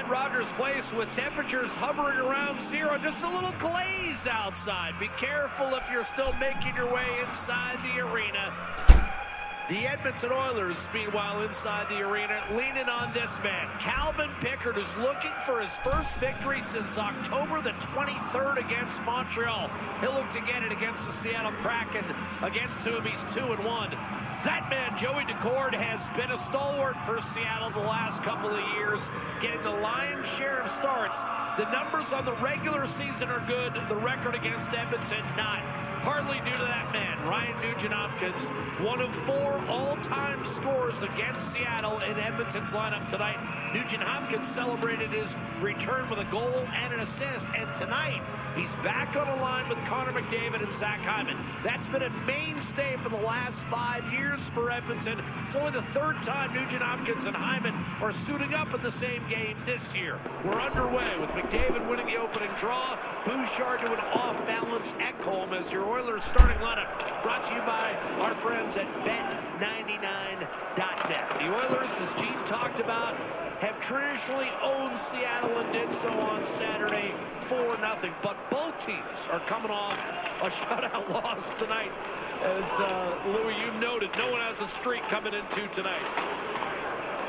at Rogers Place with temperatures hovering around 0. Just a little glaze outside. Be careful if you're still making your way inside the arena. The Edmonton Oilers, meanwhile, inside the arena, leaning on this man. Calvin Pickard is looking for his first victory since October the 23rd against Montreal. He'll look to get it against the Seattle Kraken, against whom he's 2-1. That man, Joey Dec.04, has been a stalwart for Seattle the last couple of years, getting the lion's share of starts. The numbers on the regular season are good. The record against Edmonton, not. Partly due to that man, Ryan Nugent-Hopkins, one of 4 all-time scorers against Seattle in Edmonton's lineup tonight. Nugent-Hopkins celebrated his return with a goal and an assist, and tonight he's back on a line with Connor McDavid and Zach Hyman. That's been a mainstay for the last 5 years for Edmonton. It's only the 3rd time Nugent-Hopkins and Hyman are suiting up in the same game this year. We're underway with McDavid winning the opening draw, Bouchard doing off-balance Ekholm as your Oilers starting lineup, brought to you by our friends at Bet99.net. The Oilers, as Gene talked about, have traditionally owned Seattle and did so on Saturday 4-0. But both teams are coming off a shutout loss tonight. As Louis, you noted, no one has a streak coming into tonight.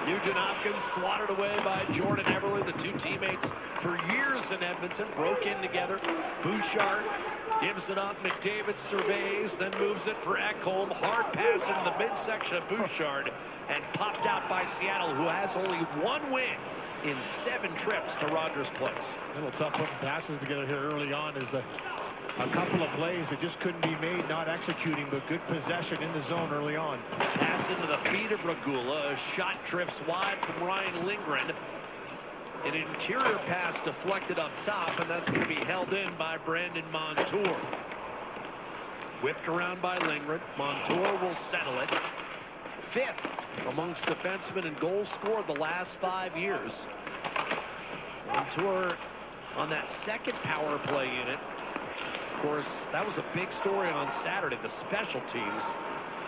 Nugent-Hopkins swatted away by Jordan Eberle, the 2 teammates for years in Edmonton, broke in together. Bouchard gives it up. McDavid surveys, then moves it for Ekholm. Hard pass into the midsection of Bouchard and popped out by Seattle, who has only 1 win in 7 trips to Rogers Place. A little tough putting passes together here early on as a couple of plays that just couldn't be made, not executing, but good possession in the zone early on. Pass into the feet of Regula. A shot drifts wide from Ryan Lindgren. An interior pass deflected up top, and that's going to be held in by Brandon Montour. Whipped around by Lindgren. Montour will settle it. 5th amongst defensemen in goals scored the last 5 years. Montour on that second power play unit. Of course, that was a big story on Saturday, the special teams.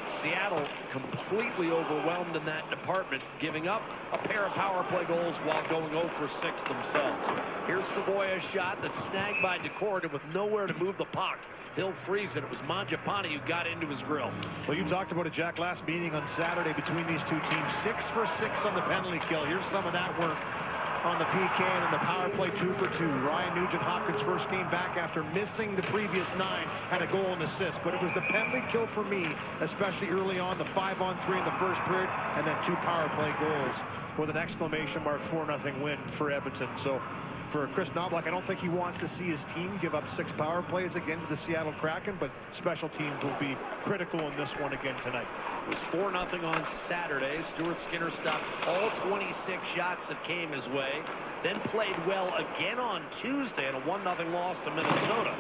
Seattle completely overwhelmed in that department, giving up a pair of power play goals while going 0 for 6 themselves. Here's Savoya's shot that's snagged by Dec.04 with nowhere to move the puck. He'll freeze it. It was Mangiapane who got into his grill. Well, you talked about it, Jack, last meeting on Saturday between these 2 teams. 6 for 6 on the penalty kill. Here's some of that work on the PK and in the power play. 2 for 2. Ryan Nugent-Hopkins' first game back after missing the previous 9, had a goal and assist, but it was the penalty kill for me, especially early on, the 5-on-3 in the first period, and then 2 power play goals with an exclamation mark 4-0 win for Edmonton. So for Chris Knoblauch, I don't think he wants to see his team give up 6 power plays again to the Seattle Kraken, but special teams will be critical in this one again tonight. It was 4-0 on Saturday. Stuart Skinner stopped all 26 shots that came his way, then played well again on Tuesday in a 1-0 loss to Minnesota,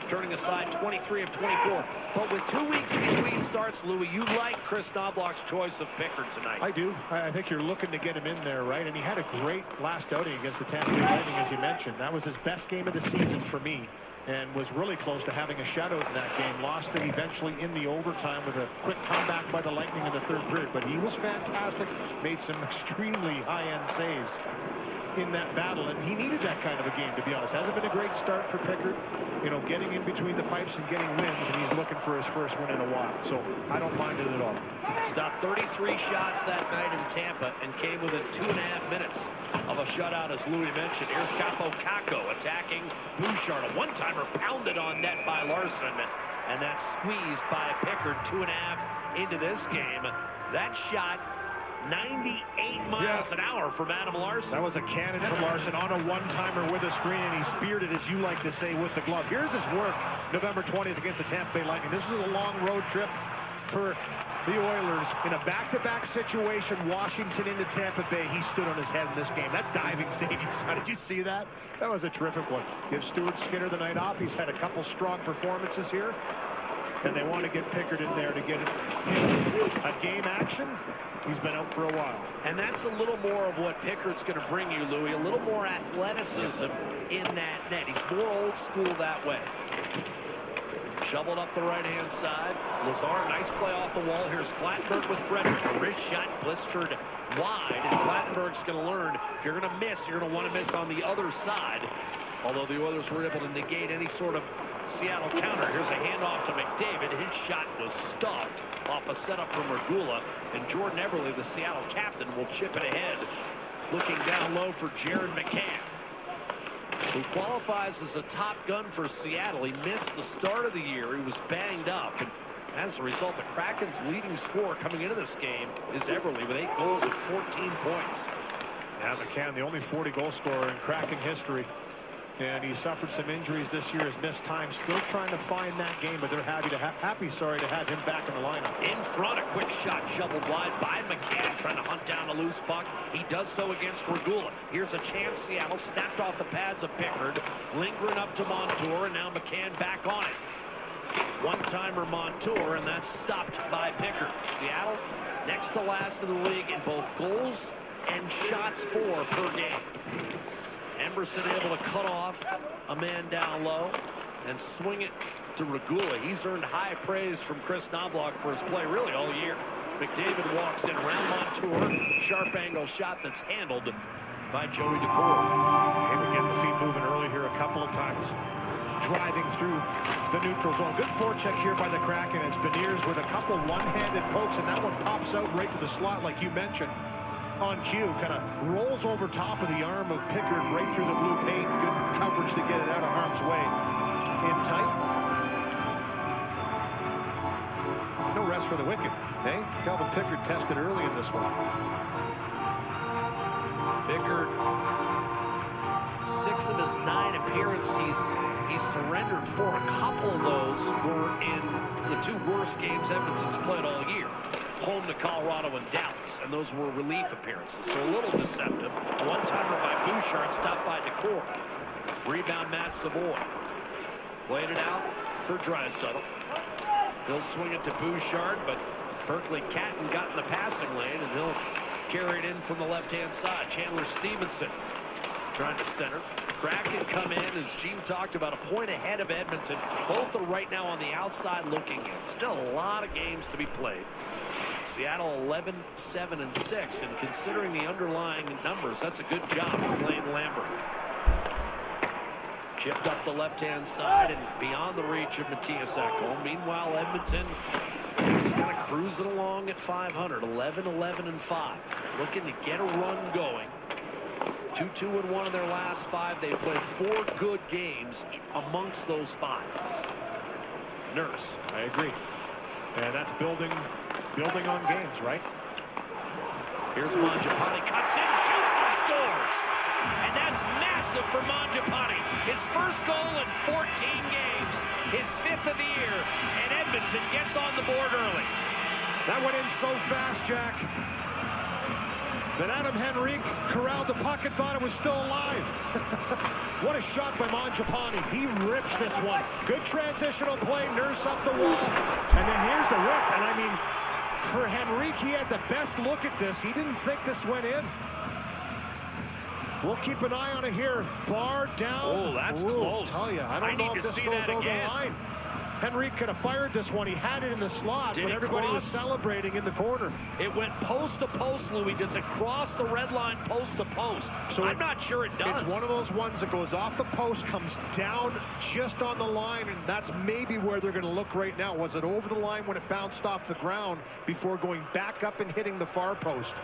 turning aside 23 of 24. But with 2 weeks between starts, Louis, you like Chris Knoblauch's choice of Pickard tonight. I do. I think you're looking to get him in there, right? And he had a great last outing against the Tampa Bay Lightning, as you mentioned. That was his best game of the season for me, and was really close to having a shutout in that game. Lost it eventually in the overtime with a quick comeback by the Lightning in the 3rd period. But he was fantastic. Made some extremely high-end saves in that battle, and he needed that kind of a game, to be honest. Hasn't been a great start for Pickard, you know, getting in between the pipes and getting wins, and he's looking for his first win in a while. So I don't mind it at all. Stopped 33 shots that night in Tampa and came within 2.5 minutes of a shutout, as Louis mentioned. Here's Capo Caco attacking Bouchard. A one-timer pounded on net by Larson, and that's squeezed by Pickard. 2.5 into this game. That shot 98 miles an hour from Adam Larson. That was a cannon from Larson on a one-timer with a screen, and he speared it, as you like to say, with the glove. Here's his work November 20th against the Tampa Bay Lightning. This was a long road trip for the Oilers in a back-to-back situation. Washington into Tampa Bay. He stood on his head in this game. That diving save you saw, did you see that? That was a terrific one. Give Stuart Skinner the night off. He's had a couple strong performances here, and they want to get Pickard in there to get it a game action. He's been out for a while. And that's a little more of what Pickard's going to bring you, Louis. A little more athleticism in that net. He's more old school that way. Shoveled up the right-hand side. Lazar, nice play off the wall. Here's Clattenburg with Frederick. A wrist shot blistered wide, and Clattenburg's going to learn if you're going to miss, you're going to want to miss on the other side. Although the Oilers were able to negate any sort of Seattle counter. Here's a handoff to McDavid. His shot was stuffed off a setup from Regula, and Jordan Eberle, the Seattle captain, will chip it ahead. Looking down low for Jared McCann, who qualifies as a top gun for Seattle. He missed the start of the year. He was banged up. And as a result, the Kraken's leading scorer coming into this game is Eberle with 8 goals and 14 points. Yeah, McCann, the only 40-goal scorer in Kraken history. And he suffered some injuries this year, has missed time, still trying to find that game, but they're happy to have him back in the lineup. In front, a quick shot shoveled wide by McCann, trying to hunt down a loose puck. He does so against Regula. Here's a chance. Seattle snapped off the pads of Pickard, lingering up to Montour, and now McCann back on it. One-timer Montour, and that's stopped by Pickard. Seattle next to last in the league in both goals and shots for per game. Emberson able to cut off a man down low and swing it to Regula. He's earned high praise from Chris Knobloch for his play really all year. McDavid walks in around Montour. Sharp angle shot that's handled by Joey Daccord. David getting the feet moving early here a couple of times. Driving through the neutral zone. Good forecheck here by the Kraken. It's Beniers with a couple one-handed pokes, and that one pops out right to the slot like you mentioned. On cue, kind of rolls over top of the arm of Pickard right through the blue paint. Good coverage to get it out of harm's way. In tight. No rest for the wicket. Hey, Calvin Pickard tested early in this one. Pickard, 6 of his 9 appearances, he's surrendered 4. A couple of those were in the 2 worst games Edmonton's played all year. Home to Colorado and Dallas, and those were relief appearances, so a little deceptive. One-timer by Bouchard, stopped by Daccord. Rebound, Matt Savoy. Played it out for Draisaitl. He'll swing it to Bouchard, but Berkeley Catton got in the passing lane, and he'll carry it in from the left-hand side. Chandler Stevenson trying to center. Kraken come in, as Gene talked about, a point ahead of Edmonton. Both are right now on the outside looking in. Still a lot of games to be played. Seattle 11-7-6, and considering the underlying numbers, that's a good job for Blaine Lambert. Chipped up the left-hand side and beyond the reach of Matthias Ekholm. Meanwhile, Edmonton is kind of cruising along at 500, 11-11-5, looking to get a run going. 2-2-1 in their last 5. They've played 4 good games amongst those 5. Nurse. I agree. And that's building on games, right? Here's Mangiapane, cuts in, shoots, and scores. And that's massive for Mangiapane. His first goal in 14 games, his 5th of the year, and Edmonton gets on the board early. That went in so fast, Jack. Then Adam Henrique corralled the puck and thought it was still alive. What a shot by Mangiapane. He rips this one. Good transitional play, Nurse up the wall. And then here's the rip. And I mean, for Henrique, he had the best look at this. He didn't think this went in. We'll keep an eye on it here. Bar down. Oh, that's close. I'll tell you, I don't know if this goes over the line. Henrique could have fired this one. He had it in the slot, but everybody was celebrating in the corner. It went post to post, Louis. Does it cross the red line post to post? So I'm not sure it does. It's one of those ones that goes off the post, comes down just on the line, and that's maybe where they're going to look right now. Was it over the line when it bounced off the ground before going back up and hitting the far post?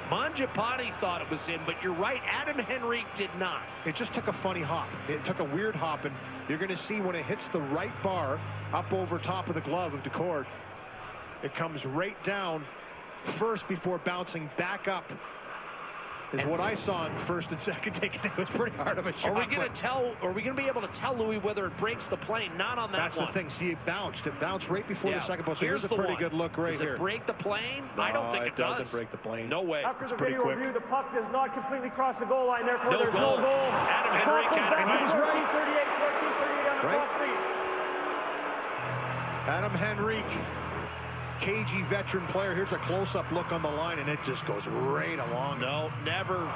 Mangiapane thought it was in, but you're right, Adam Henrique did not. It just took a funny hop. It took a weird hop, and you're going to see when it hits the right bar up over top of the glove of Daccord, it comes right down first before bouncing back up. Is what I saw in first and second take. It was pretty hard of a shot. Are we going to be able to tell Louis whether it breaks the plane? Not on that That's one. That's the thing. See, it bounced. It bounced right before the second post. So here's a pretty good look right here. Does it break the plane? No, I don't think it does. Doesn't break the plane. No way. After the video review, the puck does not completely cross the goal line. Therefore, there's goal. no goal. Adam Henrique had it. He was right. 14:38 on the clock, please. Adam Henrique, cagey veteran player. Here's a close-up look on the line, and it just goes right along. No, never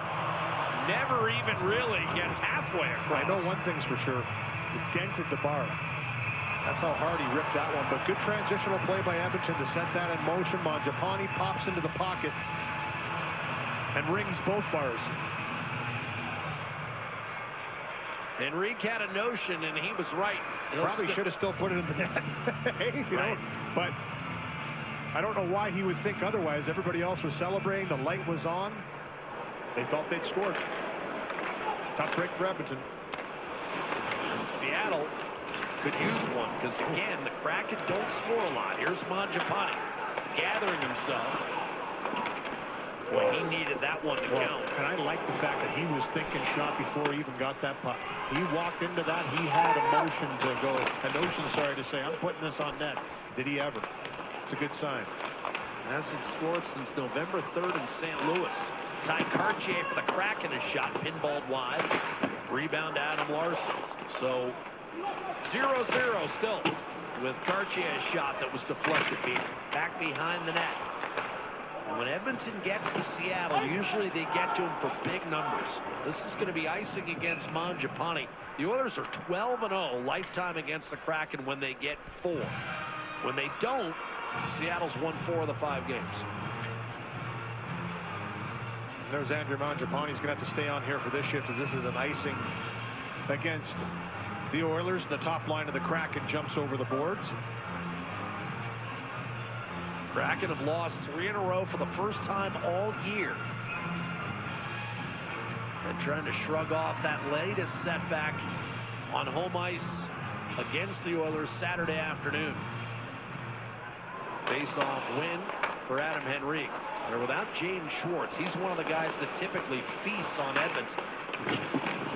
even really gets halfway across. I know one thing's for sure. It dented the bar. That's how hard he ripped that one. But good transitional play by Edmonton to set that in motion. Mangiapane pops into the pocket. and rings both bars. Enrique had a notion, and he was right. Probably should have still put it in the net. Hey, you know, but I don't know why he would think otherwise. Everybody else was celebrating. The light was on. They thought they'd scored. Tough break for Edmonton. And Seattle could use one because, again, the Kraken don't score a lot. Here's Mangiapane gathering himself. Well, he needed that one to count. And I like the fact that he was thinking shot before he even got that puck. He walked into that. He had a notion to say, I'm putting this on net. Did he ever? It's a good sign. Hasn't scored since November 3rd in St. Louis. Ty Cartier for the Kraken is shot, pinballed wide. Rebound Adam Larson. So 0-0 still with Cartier's shot that was deflected back behind the net. And when Edmonton gets to Seattle, usually they get to him for big numbers. This is going to be icing against Mangiapane. The Oilers are 12-0 lifetime against the Kraken when they get 4. When they don't, Seattle's won 4 of the 5 games. There's Andrew Mangiapane. He's going to have to stay on here for this shift, as this is an icing against the Oilers. The top line of the Kraken jumps over the boards. Kraken have lost 3 in a row for the first time all year. And trying to shrug off that latest setback on home ice against the Oilers Saturday afternoon. Face-off win for Adam Henrique. They're without Jaden Schwartz. He's one of the guys that typically feasts on Edmonton.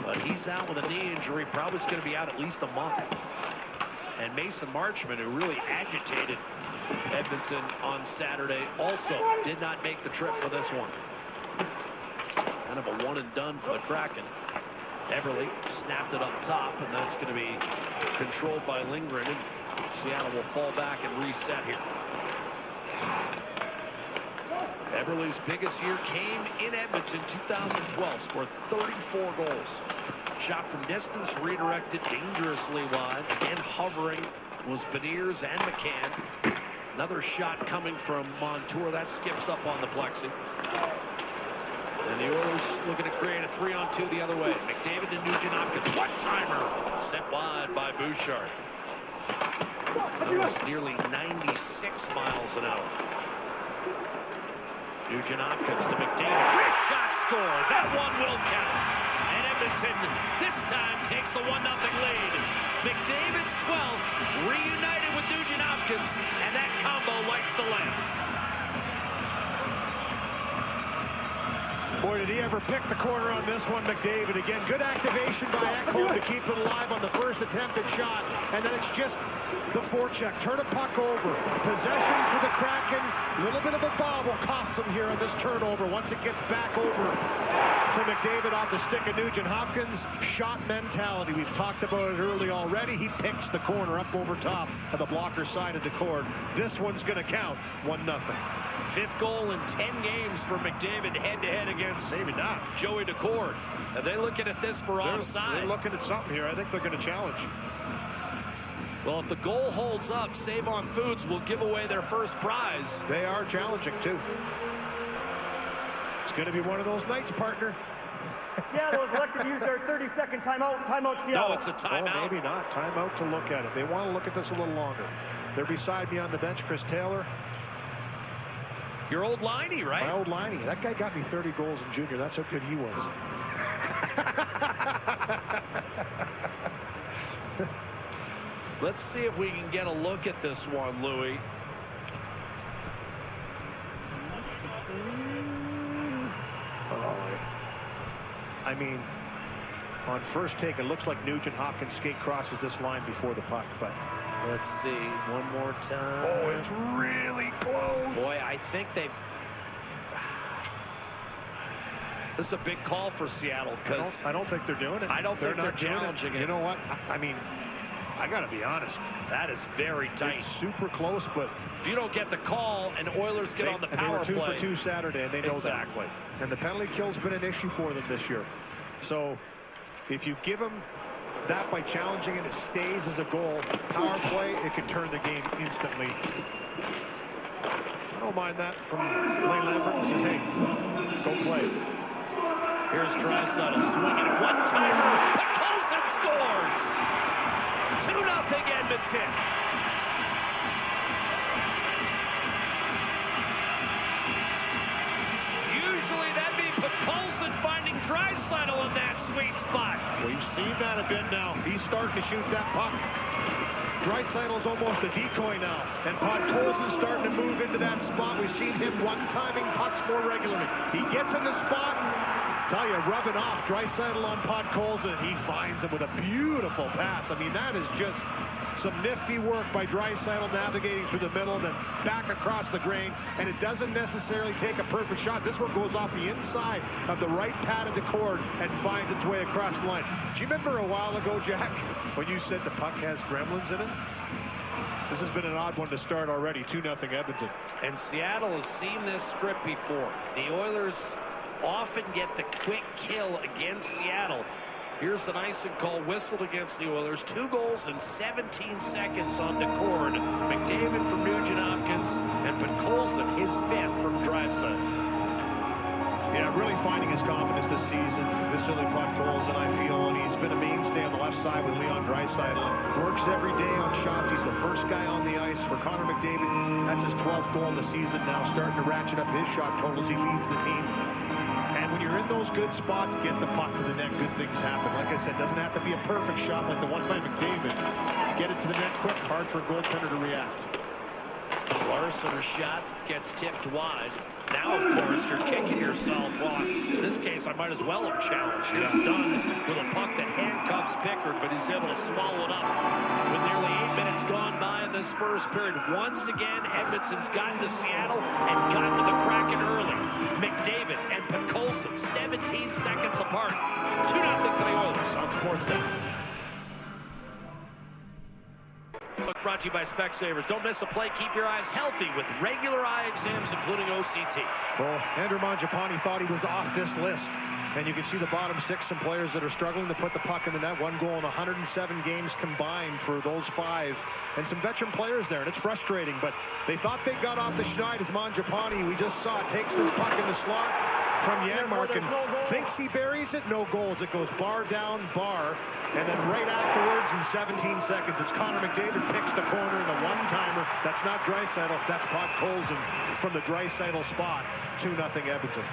But he's out with a knee injury. Probably is going to be out at least a month. And Mason Marchment, who really agitated Edmonton on Saturday, also did not make the trip for this one. Kind of a one and done for the Kraken. Eberle snapped it up top, and that's going to be controlled by Lindgren. And Seattle will fall back and reset here. Eberle's biggest year came in Edmonton 2012. Scored 34 goals. Shot from distance, redirected dangerously wide. Again, hovering was Beniers and McCann. Another shot coming from Montour. That skips up on the plexi. And the Oilers looking to create a 3-on-2 the other way. McDavid and Nugent-Hopkins. One-timer. Sent wide by Bouchard. That was nearly 96 miles an hour. Nugent-Hopkins to McDavid. Wrist shot score. That one will count. And Edmonton this time takes a 1-0 lead. McDavid's 12th, reunited with Nugent-Hopkins, and that combo lights the lamp. Boy, did he ever pick the corner on this one, McDavid. Again, good activation by Ekholm to keep it alive on the first attempted shot. And then it's just the forecheck. Turn a puck over. Possession for the Kraken. A little bit of a bobble costs them here on this turnover. Once it gets back over to McDavid off the stick of Nugent-Hopkins. Shot mentality. We've talked about it early already. He picks the corner up over top of the blocker side of the cord. This one's going to count 1-0. 5th goal in 10 games for McDavid head-to-head against maybe not Joey Decord. Are they looking at this for offside? They're looking at something here. I think they're going to challenge. Well, if the goal holds up, Save On Foods will give away their first prize. They are challenging, too. It's going to be one of those nights, partner. Seattle was elected to use their 30-second timeout. Timeout, Seattle. No, it's a timeout. Oh, maybe not. Timeout to look at it. They want to look at this a little longer. They're beside me on the bench, Chris Taylor. Your old liney, right? My old liney. That guy got me 30 goals in junior. That's how good he was. Let's see if we can get a look at this one, Louis. I mean, on first take, it looks like Nugent-Hopkins skate crosses this line before the puck, but let's see one more time. Oh, it's really close. Boy, I think they've. This is a big call for Seattle because I don't think they're doing it. I don't think they're challenging it. You know what? I mean, I got to be honest. That is very tight. It's super close, but if you don't get the call and Oilers get on the power play. They were 2 for 2 Saturday, and they know exactly. That. And the penalty kill's been an issue for them this year. So if you give them that by challenging it, it stays as a goal. Power play, it can turn the game instantly. I don't mind that from Lane Lambert. He says, hey, go play. Here's Draisaitl swinging a one-timer. Pakolsen scores! 2-0 Edmonton. Usually that'd be Pakolsen finding Draisaitl in that sweet spot. We've seen that a bit now. He's starting to shoot that puck. Draisaitl's almost a decoy now, and Podkolzin's starting to move into that spot. We've seen him one-timing pucks more regularly. He gets in the spot, tell you, rubbing off Draisaitl on Podkolzin. He finds him with a beautiful pass. I mean, that is just some nifty work by Draisaitl navigating through the middle, then back across the grain, and it doesn't necessarily take a perfect shot. This one goes off the inside of the right pad of the cord and finds its way across the line. Do you remember a while ago, Jack, when you said the puck has gremlins in it? This has been an odd one to start already. 2-0 Edmonton. And Seattle has seen this script before. The Oilers often get the quick kill against Seattle. Here's an icing call whistled against the Oilers. 2 goals in 17 seconds on Decord. McDavid from Nugent-Hopkins, and Podkolzin, his 5th from Draisaitl. Yeah, really finding his confidence this season. Vasily Podkolzin, I feel, and he's been a mainstay on the left side with Leon Draisaitl. Works every day on shots. He's the first guy on the ice for Connor McDavid. That's his 12th goal in the season now, starting to ratchet up his shot totals. He leads the team. And when you're in those good spots, get the puck to the net, good things happen. Like I said, doesn't have to be a perfect shot like the one by McDavid. Get it to the net quick, hard for a goaltender to react. Larsen's shot gets tipped wide. Now, of course, you're kicking yourself off. In this case, I might as well have challenged. He's done with a puck that handcuffs Pickard, but he's able to swallow it up. With nearly 8 minutes gone by in this first period, once again, Edmonton's gotten to Seattle and gotten to the Kraken early. McDavid and Podkolzin, 17 seconds apart. 2-0 for the Oilers on Sportsnet. Brought to you by Specsavers. Don't miss a play. Keep your eyes healthy with regular eye exams, including OCT. Well, Andrew Mangiapane thought he was off this list. And you can see the bottom 6, some players that are struggling to put the puck in the net. 1 goal in 107 games combined for those 5. And some veteran players there, and it's frustrating. But they thought they got off the schneid as Mangiapane, we just saw it, takes this puck in the slot from Janmark and thinks he buries it. No goals. It goes bar down, bar. And then right afterwards, in 17 seconds, it's Connor McDavid picks the corner in the one-timer. That's not Draisaitl. That's Podkolzin from the Draisaitl spot. 2-0 Edmonton.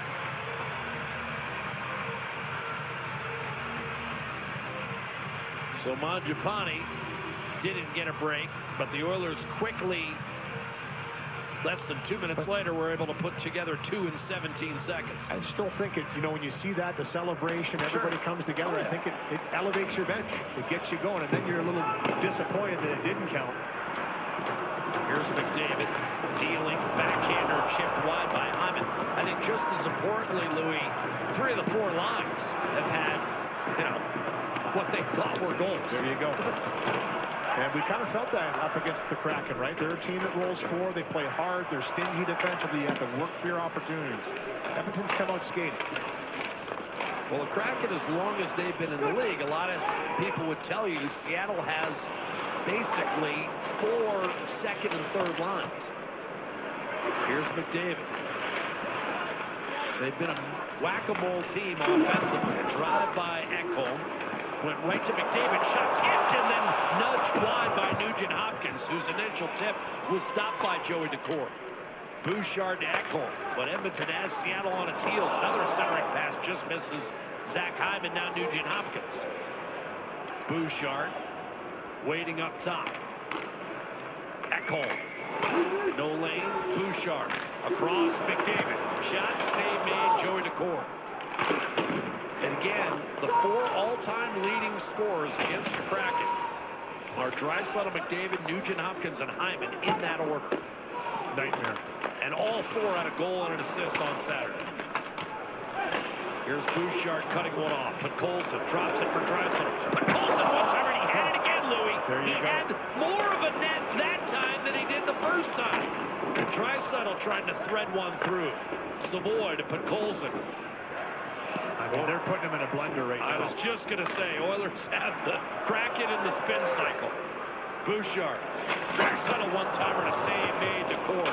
So Mangiapane didn't get a break, but the Oilers quickly, less than 2 minutes later, were able to put together 2 in 17 seconds. I still think it, you know, when you see that, the celebration, everybody comes together, I think it elevates your bench. It gets you going, and then you're a little disappointed that it didn't count. Here's McDavid dealing, backhander chipped wide by Hyman. I think just as importantly, Louis, 3 of the 4 lines have had, you know, what they thought were goals. There you go. And we kind of felt that up against the Kraken, right? They're a team that rolls 4. They play hard. They're stingy defensively. You have to work for your opportunities. Edmonton's come out skating. Well, the Kraken, as long as they've been in the league, a lot of people would tell you Seattle has basically 4 second and third lines. Here's McDavid. They've been a whack-a-mole team offensively. A drive by Ekholm. Went right to McDavid, shot tipped, and then nudged wide by Nugent-Hopkins, whose initial tip was stopped by Joey Decord. Bouchard to Ekholm, but Edmonton has Seattle on its heels. Another centering pass just misses Zach Hyman, now Nugent-Hopkins. Bouchard waiting up top. Ekholm, no lane, Bouchard, across McDavid. Shot, save made, Joey Decord. And again, the 4 all-time leading scorers against the Kraken are Draisaitl, McDavid, Nugent-Hopkins, and Hyman in that order. Nightmare. And all 4 had a goal and an assist on Saturday. Here's Bouchard cutting one off. Podkolzin drops it for Draisaitl. Podkolzin one-timer, and he had it again, Louis. He had more of a net that time than he did the first time. Draisaitl trying to thread one through. Savoy to Podkolzin. I mean, they're putting him in a blender right now. I was just going to say, Oilers have the Kraken in the spin cycle. Bouchard. Draisaitl one-timer to save made to Cord.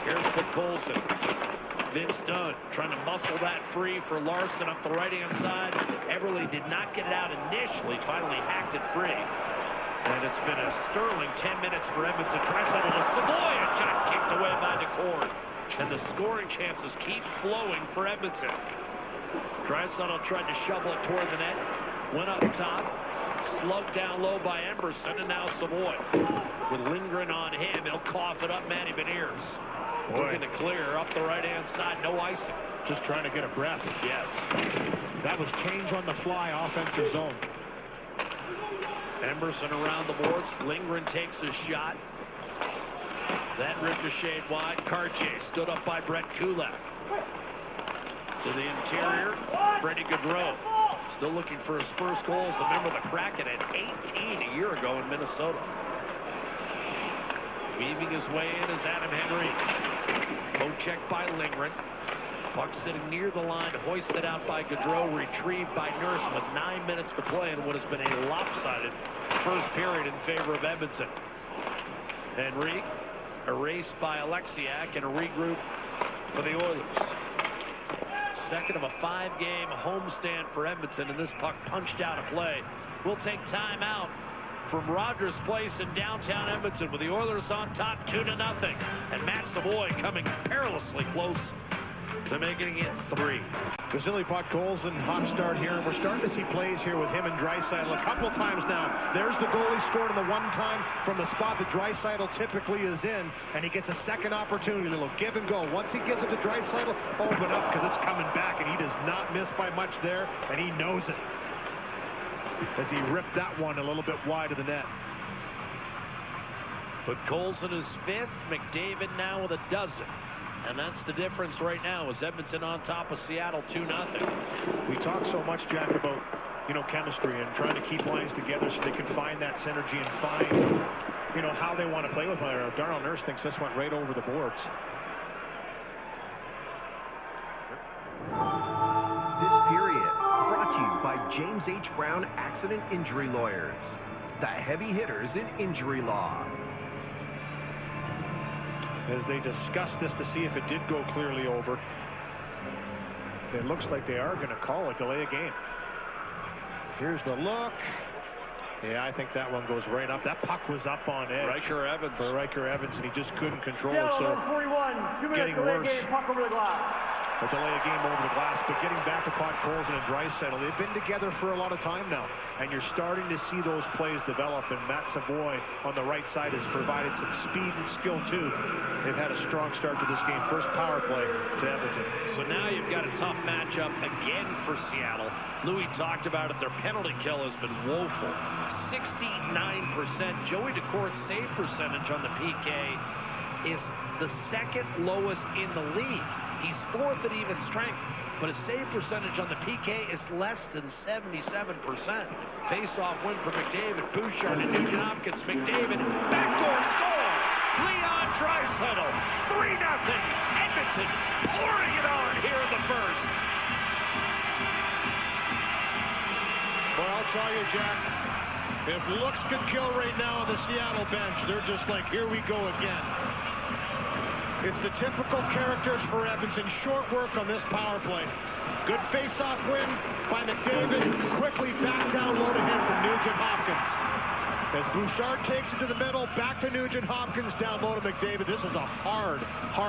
Here's Podkolzin. Vince Dunn trying to muscle that free for Larson up the right-hand side. Everly did not get it out initially, finally hacked it free. And it's been a sterling 10 minutes for Edmonton. Draisaitl to Savoy, a shot kicked away by Cord. And the scoring chances keep flowing for Edmonton. Draisaitl tried to shovel it toward the net. Went up top. Slugged down low by Emberson, and now Savoy. With Lindgren on him, he'll cough it up Matty Beniers. Looking to clear up the right-hand side, no icing. Just trying to get a breath. Yes. That was change on the fly, offensive zone. Emberson around the boards. Lindgren takes a shot. That ricocheted wide. Cartier stood up by Brett Kulak. To the interior, Freddie Gaudreau. Still looking for his first goal as a member of the Kraken at 18 a year ago in Minnesota. Weaving his way in is Adam Henry. Poke by Lindgren. Puck sitting near the line, hoisted out by Gaudreau, retrieved by Nurse with 9 minutes to play in what has been a lopsided first period in favor of Edmonton. Henry erased by Alexiak and a regroup for the Oilers. Second of a 5-game homestand for Edmonton, and this puck punched out of play. We'll take time out from Rogers Place in downtown Edmonton with the Oilers on top 2-0. And Matt Savoy coming perilously close to making it 3. Vasily Podkolzin, hot start here. We're starting to see plays here with him and Draisaitl a couple times now. There's the goal he scored in the one time from the spot that Draisaitl typically is in, and he gets a second opportunity. A little give and go. Once he gives it to Draisaitl, open up because it's coming back, and he does not miss by much there, and he knows it as he ripped that one a little bit wide of the net. But Colson is 5th. McDavid now with a dozen. And that's the difference right now, is Edmonton on top of Seattle 2-0. We talk so much, Jack, about, chemistry and trying to keep lines together so they can find that synergy and find, how they want to play with one another. Darnell Nurse thinks this went right over the boards. This period brought to you by James H. Brown Accident Injury Lawyers, the heavy hitters in injury law. As they discuss this to see if it did go clearly over, it looks like they are going to call a delay of game. Here's the look. Yeah, I think that one goes right up. That puck was up on edge. Riker Evans. For Riker Evans, and he just couldn't control Yeah, it. So 41, 2 minutes getting delay worse. game, puck over the glass. A delay of game over the glass, but getting back to Podkolzin and Draisaitl, they've been together for a lot of time now, and you're starting to see those plays develop, and Matt Savoy on the right side has provided some speed and skill too. They've had a strong start to this game. First power play to Edmonton. So now you've got a tough matchup again for Seattle. Louis talked about it. Their penalty kill has been woeful. 69%. Joey Decort's save percentage on the PK is the second lowest in the league. He's 4th at even strength, but his save percentage on the PK is less than 77%. Face-off win for McDavid. Bouchard and Nugent Hopkins. McDavid, backdoor score! Leon Draisaitl, 3-0. Edmonton pouring it on here in the first. Well, I'll tell you, Jack, if looks could kill right now on the Seattle bench, they're just like, here we go again. It's the typical characters for Edmonton. Short work on this power play. Good face-off win by McDavid. Quickly back down low to him from Nugent Hopkins. As Bouchard takes it to the middle, back to Nugent Hopkins, down low to McDavid. This is a hard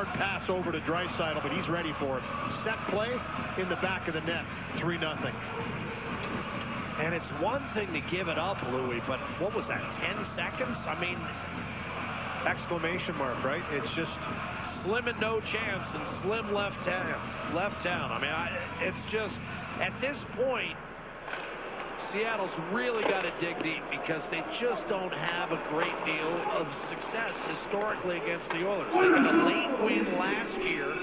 pass over to Draisaitl, but he's ready for it. Set play in the back of the net. 3-0. And it's one thing to give it up, Louis, but what was that, 10 seconds? I mean, exclamation mark, right? It's just slim and no chance, and slim left town. I mean, it's just, at this point, Seattle's really got to dig deep because they just don't have a great deal of success historically against the Oilers. They got a late win last year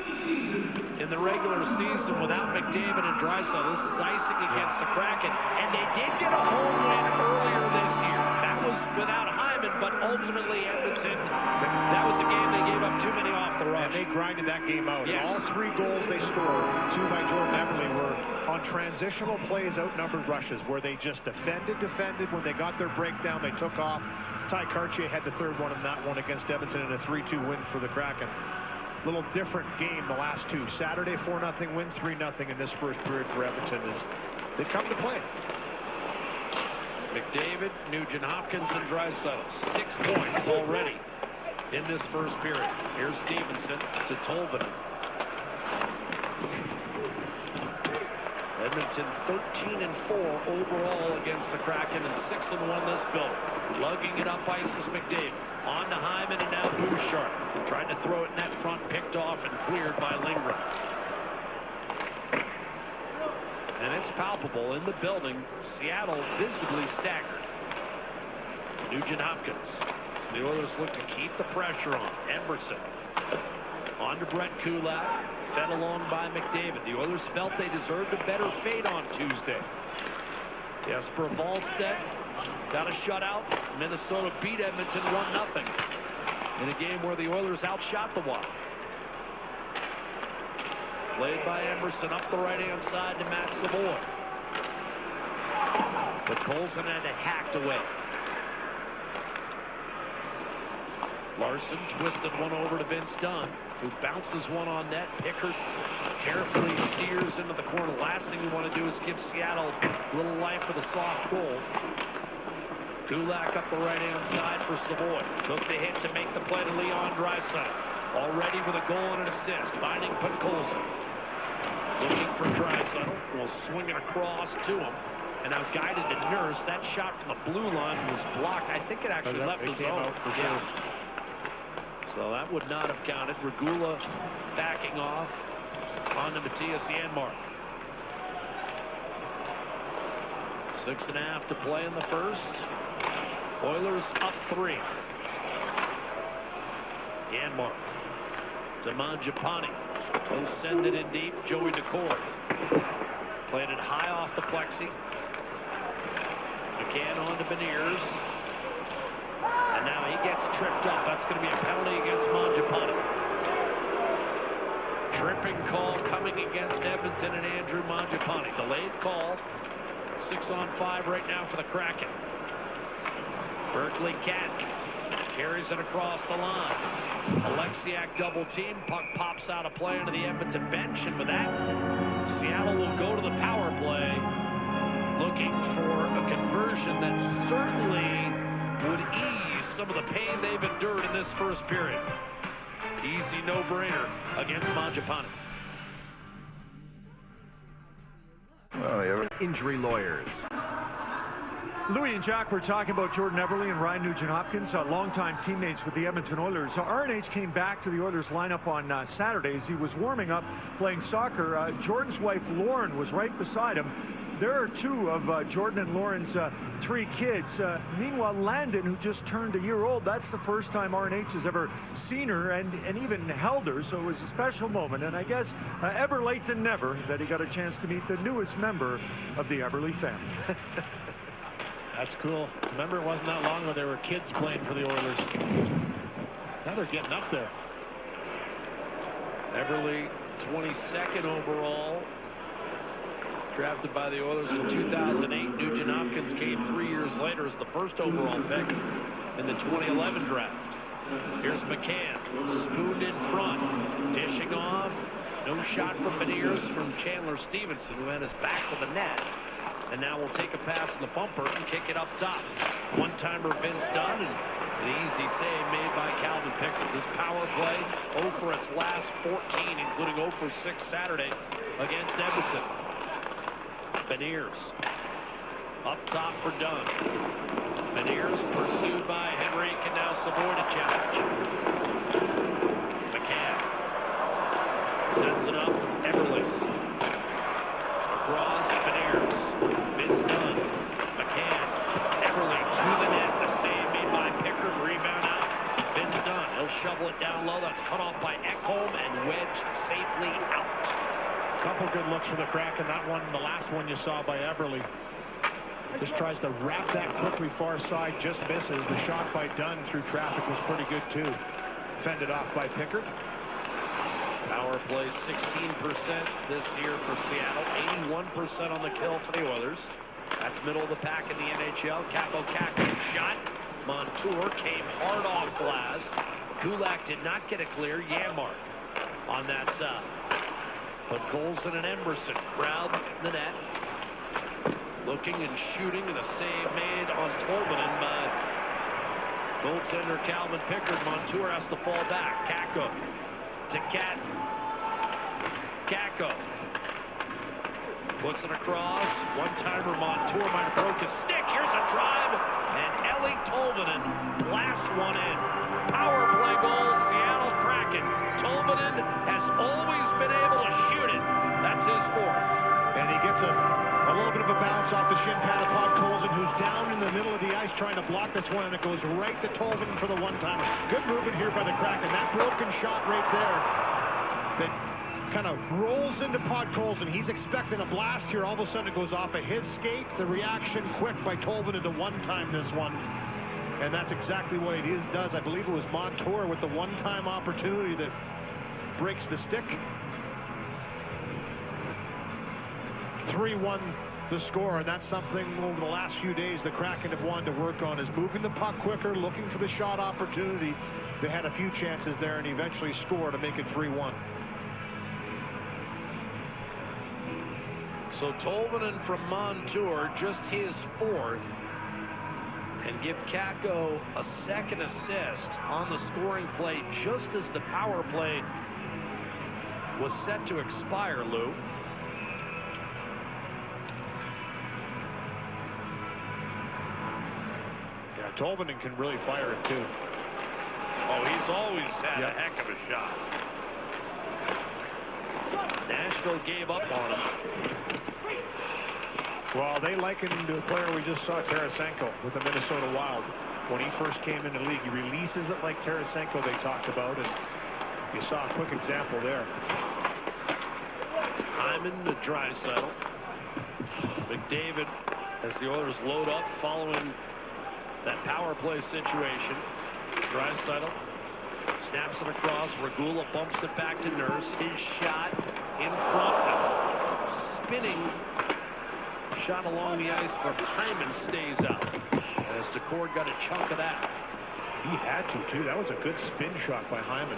in the regular season without McDavid and Draisaitl. This is icing against the Kraken, and they did get a home win earlier this year. That was without Hyman. Hyman, but ultimately Edmonton, that was a game they gave up too many off the rush. And they grinded that game out. Yes. All 3 goals they scored, 2 by Jordan Eberle, were on transitional plays, outnumbered rushes, where they just defended. When they got their breakdown, they took off. Ty Cartier had the 3rd one in that one against Edmonton in a 3-2 win for the Kraken. Little different game the last 2. Saturday 4-0 win, 3-0 in this first period for Edmonton as they've come to play. McDavid, Nugent Hopkins, and Draisaitl. 6 points already in this first period. Here's Stevenson to Tolvanen. Edmonton 13-4 overall against the Kraken and 6-1 this building. Lugging it up ice is McDavid. On to Hyman and now Bouchard. Trying to throw it net front, picked off and cleared by Lindgren. And it's palpable in the building. Seattle visibly staggered. Nugent Hopkins. As the Oilers look to keep the pressure on. Emerson. On to Brett Kulak. Fed along by McDavid. The Oilers felt they deserved a better fate on Tuesday. Jesper Wallstedt got a shutout. Minnesota beat Edmonton 1-0 in a game where the Oilers outshot the Wild. Played by Emerson up the right-hand side to Matt Savoy. But Colson had it hacked away. Larson twisted one over to Vince Dunn, who bounces one on net. Pickard carefully steers into the corner. Last thing you want to do is give Seattle a little life with a soft goal. Kulak up the right-hand side for Savoy. Took the hit to make the play to Leon Draisaitl. Already with a goal and an assist. Finding Podkolzin. Looking for Draisaitl. Will swing it across to him. And now guided to Nurse. That shot from the blue line was blocked. I think it actually left the zone. For sure. So that would not have counted. Regula backing off on to Matthias Janmark. 6.5 to play in the first. Oilers up 3. Janmark to Mangiapane. He'll send it in deep. Joey Daccord played it high off the plexi. McCann on to Beniers. And now he gets tripped up. That's going to be a penalty against Mangiapane. Tripping call coming against Edmonton and Andrew Mangiapane. Delayed call. 6-on-5 right now for the Kraken. Berkeley Catton carries it across the line. Alexiak double team. Puck pops out of play into the Edmonton bench. And with that, Seattle will go to the power play, looking for a conversion that certainly would ease some of the pain they've endured in this first period. Easy no-brainer against Mangiapane. Injury lawyers. Louis and Jack were talking about Jordan Eberle and Ryan Nugent-Hopkins, longtime teammates with the Edmonton Oilers. RNH came back to the Oilers lineup on Saturday as he was warming up playing soccer. Jordan's wife Lauren was right beside him. There are 2 of Jordan and Lauren's 3 kids. Meanwhile, Landon, who just turned a year old, that's the first time RNH has ever seen her and even held her, so it was a special moment. And I guess ever late than never that he got a chance to meet the newest member of the Eberle family. That's cool. Remember, it wasn't that long ago there were kids playing for the Oilers. Now they're getting up there. Eberle, 22nd overall. Drafted by the Oilers in 2008. Nugent Hopkins came 3 years later as the first overall pick in the 2011 draft. Here's McCann. Spooned in front. Dishing off. No shot from Beniers from Chandler Stevenson, who had his back to the net. And now we'll take a pass in the bumper and kick it up top. One-timer Vince Dunn, and an easy save made by Calvin Pickard. This power play 0 for its last 14, including 0 for 6 Saturday against Edmonton. Beniers up top for Dunn. Beniers pursued by Henrique, and now Savoy to challenge. McCann sends it up. Eberle across. Beniers. Vince Dunn. McCann. Eberle to the net. A save made by Pickard. Rebound out. Vince Dunn. He'll shovel it down low. That's cut off by Ekholm and wedged safely out. Couple good looks for the Kraken. That one, the last one you saw by Eberle. Just tries to wrap that quickly far side, just misses. The shot by Dunn through traffic was pretty good too. Fended off by Pickard. Power play 16% this year for Seattle, 81% on the kill for the Oilers. That's middle of the pack in the NHL. Capo shot. Montour came hard off glass. Gulak did not get a clear. Janmark on that side. But Golson and Emberson crowd the net. Looking and shooting, and a save made on Tolvanen by goaltender Calvin Pickard. Montour has to fall back. Kakko to Catton. Kakko puts it across. One-timer. Montour might have broke his stick. Here's a drive, and Eeli Tolvanen blasts one in. Power play goal, Seattle Kraken. Tolvanen has always been able to shoot it. That's his fourth. And he gets a little bit of a bounce off the shin pad of Podkolzin, who's down in the middle of the ice trying to block this one, and it goes right to Tolvanen for the one-timer. Good movement here by the Kraken. That broken shot right there that kind of rolls into Podkolzin. He's expecting a blast here. All of a sudden it goes off of his skate. The reaction quick by Tolvanen to one-time this one. And that's exactly what he does. I believe it was Montour with the one-time opportunity that breaks the stick. 3-1 the score, and that's something over the last few days the Kraken have wanted to work on, is moving the puck quicker, looking for the shot opportunity. They had a few chances there and eventually scored to make it 3-1. So Tolvanen from Montour, just his fourth, and give Kakko a second assist on the scoring play just as the power play was set to expire, Lou. Yeah, Tolvanen can really fire it too. Oh, he's always had a heck of a shot. Nashville gave up on him. Well, they likened him to a player we just saw, Tarasenko, with the Minnesota Wild. When he first came into the league, he releases it like Tarasenko they talked about, and you saw a quick example there. Hyman to Draisaitl. McDavid as the Oilers load up following that power play situation. Draisaitl snaps it across. Regula bumps it back to Nurse. His shot in front. Spinning shot along the ice from Hyman stays out. As Decord got a chunk of that. He had to, too. That was a good spin shot by Hyman.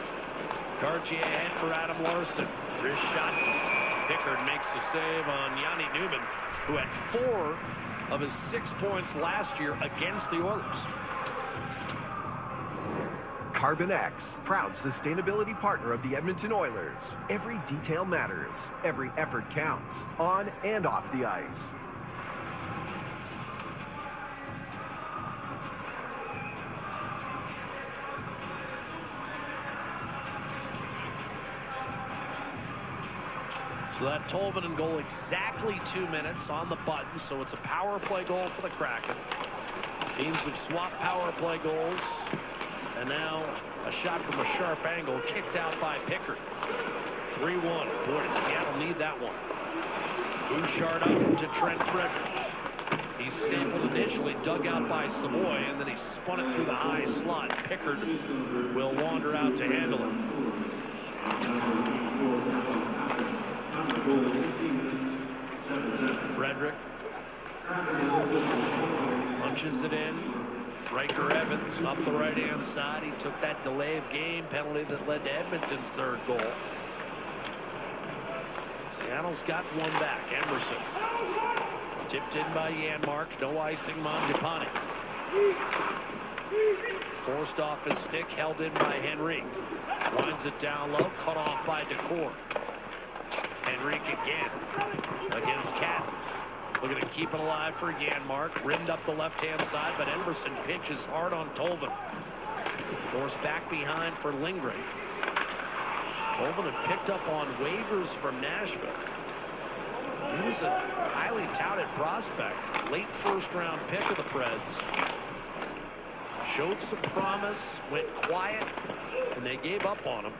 Cartier ahead for Adam Larson. Wrist shot. Pickard makes the save on Yanni Newman, who had 4 of his 6 points last year against the Oilers. Carbon X, proud sustainability partner of the Edmonton Oilers. Every detail matters. Every effort counts, on and off the ice. So that Tolvanen goal exactly 2 minutes on the button, so it's a power play goal for the Kraken. Teams have swapped power play goals, and now a shot from a sharp angle kicked out by Pickard. 3-1. Boy, did Seattle need that one. Bouchard up to Trent Frederick. He's stapled initially, dug out by Savoy, and then he spun it through the high slot. Pickard will wander out to handle it. Frederick punches it in. Riker Evans up the right-hand side. He took that delay of game penalty that led to Edmonton's third goal. Seattle's got one back. Emerson tipped in by Janmark. No icing. Mangiapane forced off his stick, held in by Henrique. Winds it down low, cut off by Decord. Henrique again against Catton. Looking to keep it alive for Janmark. Rimmed up the left-hand side, but Emerson pinches hard on Tolvanen. Forced back behind for Lindgren. Tolvanen picked up on waivers from Nashville. He was a highly touted prospect. Late first-round pick of the Preds. Showed some promise, went quiet, and they gave up on him.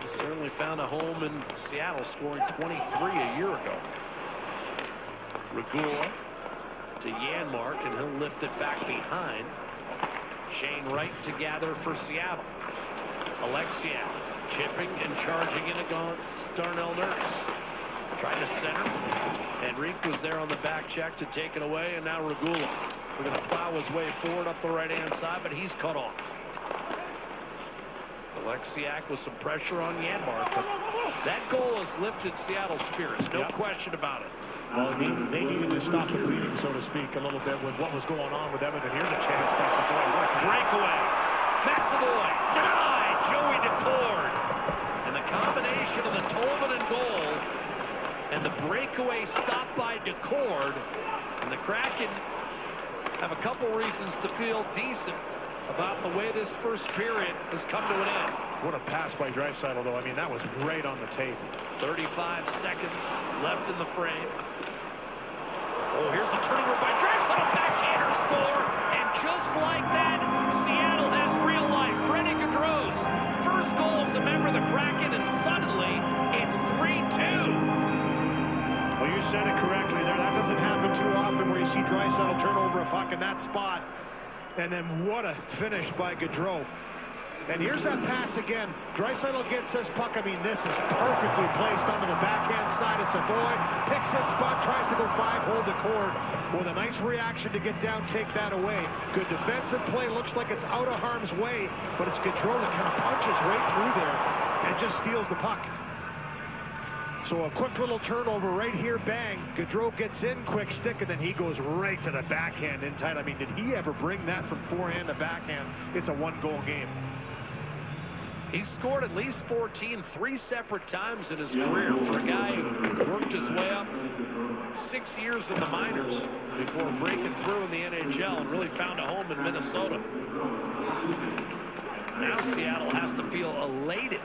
He certainly found a home in Seattle, scoring 23 a year ago. Regula to Janmark, and he'll lift it back behind. Shane Wright to gather for Seattle. Alexiak chipping and charging in against Darnell Nurse. Trying to center. Henrique was there on the back check to take it away, and now Regula. We're going to plow his way forward up the right-hand side, but he's cut off. Alexiak with some pressure on Janmark, but that goal has lifted Seattle's spirits, no question about it. Well, they needed to stop the bleeding, so to speak, a little bit with what was going on with Edmonton. Here's a chance by Savoy. Breakaway. Savoy denied. Joey Decord. And the combination of the Tolvanen goal and the breakaway stop by Decord, and the Kraken have a couple reasons to feel decent about the way this first period has come to an end. What a pass by Draisaitl, though. I mean, that was right on the tape. 35 seconds left in the frame. Oh, here's a turnover by Draisaitl. Backhander score. And just like that, Seattle has real life. Freddie Gaudreau's first goal as a member of the Kraken, and suddenly it's 3-2. Well, you said it correctly there. That doesn't happen too often where you see Draisaitl turn over a puck in that spot. And then what a finish by Gaudreau. And here's that pass again. Draisaitl gets this puck. I mean, this is perfectly placed onto the backhand side of Savoy. Picks his spot, tries to go 5-hole the cord with a nice reaction to get down, take that away. Good defensive play. Looks like it's out of harm's way, but it's Gaudreau that kind of punches right through there and just steals the puck. So a quick little turnover right here, bang. Gaudreau gets in, quick stick, and then he goes right to the backhand in tight. I mean, did he ever bring that from forehand to backhand? It's a one-goal game. He's scored at least 14 three separate times in his career for a guy who worked his way up 6 years in the minors before breaking through in the NHL and really found a home in Minnesota. Now Seattle has to feel elated.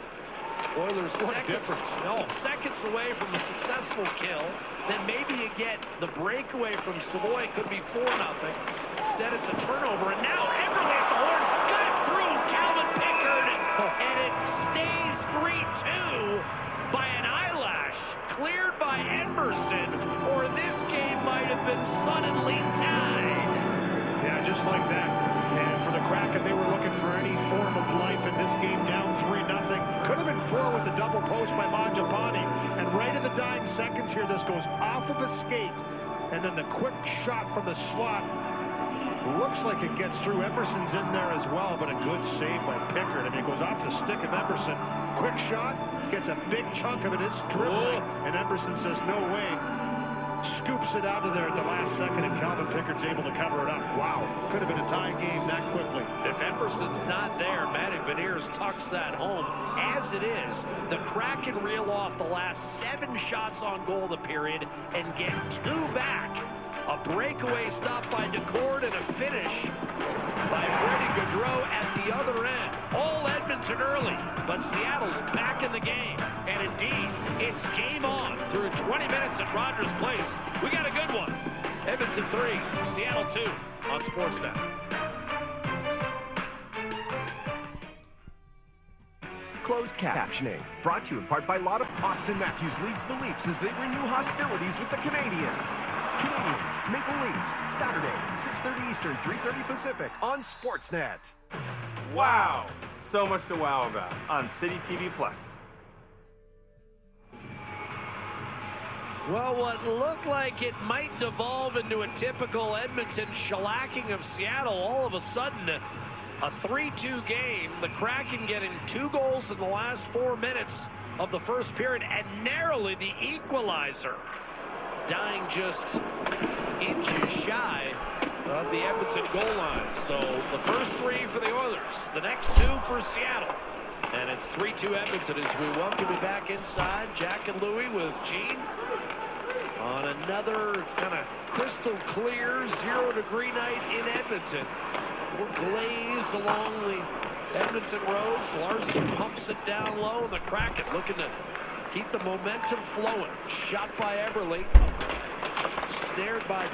Oilers seconds away from a successful kill. Then maybe you get the breakaway from Savoy. Could be 4-0. Instead, it's a turnover. And now Eberle at the horn. Got it through Calvin Pickard. And it stays 3-2 by an eyelash. Cleared by Emberson. Or this game might have been suddenly tied. Yeah, just like that. And for the Kraken, they were looking for any form of life in this game, down 3-0. Could have been 4 with a double post by Mangiapane. And right in the dying seconds here, this goes off of a skate. And then the quick shot from the slot. Looks like it gets through. Emerson's in there as well, but a good save by Pickard. I mean, it goes off the stick of Emerson. Quick shot, gets a big chunk of it. It's dribbling, and Emerson says, no way. Scoops it out of there at the last second, and Calvin Pickard's able to cover it up. Wow, could have been a tie game that quickly. If Emerson's not there, Matty Beniers tucks that home. As it is, the Kraken reel off the last 7 shots on goal of the period and get 2 back. A breakaway stop by Decord and a finish by Freddie Gaudreau at the other end. All Edmonton early, but Seattle's back in the game. And indeed, it's game on through 20 minutes at Rogers Place. We got a good one. Edmonton 3, Seattle 2 on Sportsnet. Closed captioning, brought to you in part by Lotto. Austin Matthews leads the Leafs as they renew hostilities with the Canadiens. Canadiens, Maple Leafs, Saturday, 6:30 Eastern, 3:30 Pacific on Sportsnet. Wow! So much to wow about on City TV Plus. Well, what looked like it might devolve into a typical Edmonton shellacking of Seattle, all of a sudden, a 3-2 game. The Kraken getting 2 goals in the last 4 minutes of the first period and narrowly the equalizer. Dying just inches shy of the Edmonton goal line. So the first 3 for the Oilers, the next 2 for Seattle. And it's 3-2 Edmonton as we welcome you back inside. Jack and Louie with Gene on another kind of crystal clear 0-degree night in Edmonton. More glaze along the Edmonton roads. Larson pumps it down low, and the Kraken looking to keep the momentum flowing. Shot by Eberle. Snared by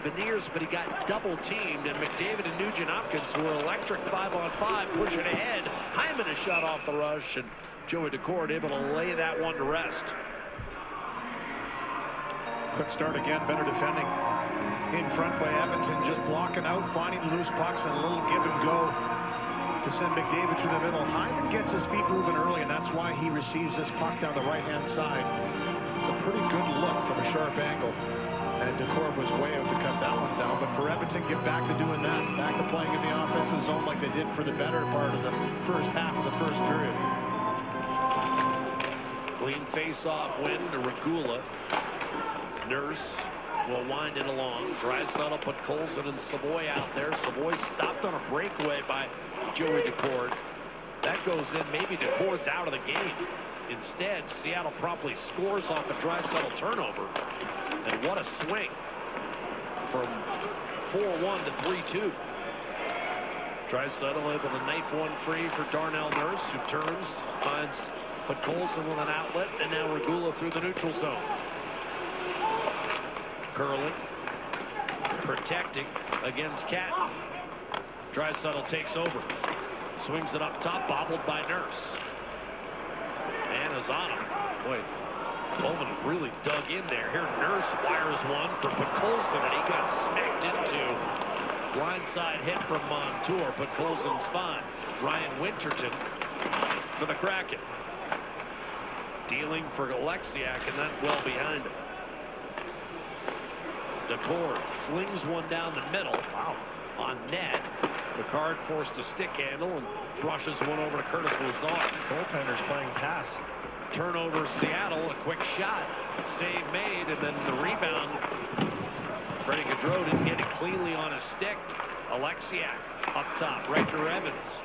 Beniers, but he got double-teamed. And McDavid and Nugent-Hopkins, who are electric 5-on-5, push it ahead. Hyman a shot off the rush, and Joey Decord able to lay that one to rest. Quick start again. Better defending in front by Edmonton. Just blocking out, finding loose pucks, and a little give and go to send McDavid through the middle. Hyman gets his feet moving early, and that's why he receives this puck down the right-hand side. It's a pretty good look from a sharp angle. And Decor was way out to cut that one down. But for Edmonton, get back to doing that. Back to playing in the offensive zone like they did for the better part of the first half of the first period. Clean face-off win to Regula. Nurse will wind it along. Draisaitl put Colson and Savoy out there. Savoy stopped on a breakaway by Joey Decord. That goes in. Maybe Decord's out of the game. Instead, Seattle promptly scores off a Draisaitl turnover. And what a swing from 4-1 to 3-2. Draisaitl able to knife one free for Darnell Nurse, who turns, finds Colson with an outlet, and now Regula through the neutral zone. Curling, protecting against Catton. Draisaitl takes over, swings it up top, bobbled by Nurse. And is on him. Boy, Colvin really dug in there. Here Nurse wires one for Colson, and he got smacked into. Blindside hit from Montour, but Colson's fine. Ryan Winterton for the Kraken. Dealing for Alexiak, and that well behind him. Decor flings one down the middle. Wow. On net. Picard forced a stick handle and brushes one over to Curtis Lazar. Goaltender's playing pass. Turnover Seattle, a quick shot. Save made, and then the rebound. Freddie Gaudreau didn't get it cleanly on his stick. Alexiak up top. Riker Evans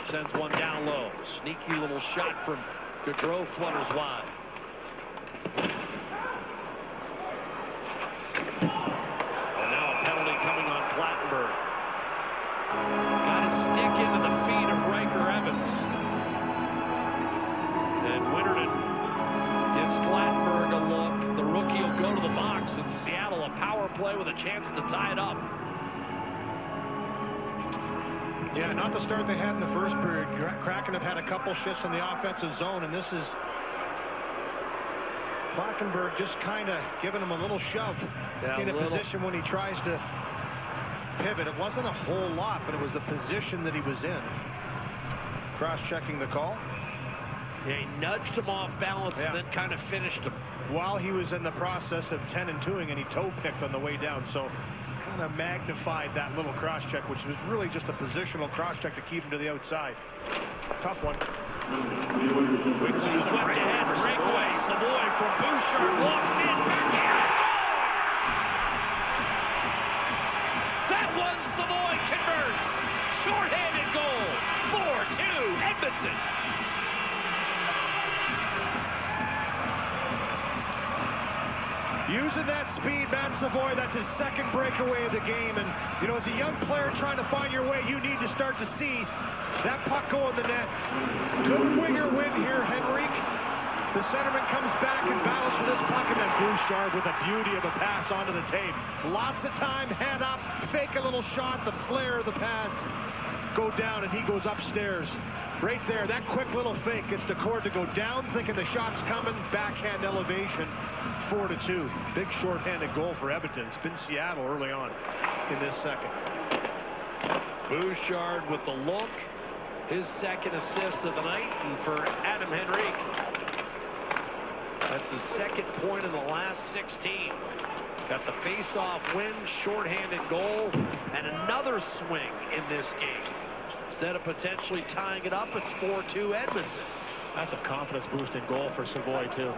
sends one down low. Sneaky little shot from Gaudreau, flutters wide. And now a penalty coming on Clattenburg. Got his stick into the feet of Riker Evans. And Winterton gives Clattenburg a look. The rookie will go to the box, and Seattle a power play with a chance to tie it up. Yeah, not the start they had in the first period. Kraken have had a couple shifts in the offensive zone, and this is Clattenburg just kind of giving him a little shove in a position when he tries to pivot. It wasn't a whole lot, but it was the position that he was in. Cross-checking the call. Yeah, he nudged him off balance and then kind of finished him. While he was in the process of 10-2ing, and he toe-picked on the way down, so kind of magnified that little cross-check, which was really just a positional cross-check to keep him to the outside. Tough one. Quickly swept ahead, breakaway. Savoy from Bouchard walks in, backhand score! That one, Savoy converts. Short-handed goal. 4-2, Edmonton. Using that speed, Matt Savoy, that's his second breakaway of the game. And, you know, as a young player trying to find your way, you need to start to see that puck go in the net. Good winger win here, Henrique. The centerman comes back and battles for this puck, and then Bouchard with a beauty of a pass onto the tape. Lots of time, head up, fake a little shot, the flare of the pads go down, and he goes upstairs. Right there, that quick little fake gets Decord to go down, thinking the shot's coming, backhand elevation, 4-2. Big short-handed goal for Edmonton. It's been Seattle early on in this second. Bouchard with the look, his second assist of the night, and for Adam Henrique. That's his second point in the last 16. Got the face-off win, short-handed goal, and another swing in this game. Instead of potentially tying it up, it's 4-2 Edmonton. That's a confidence-boosting goal for Savoy, too.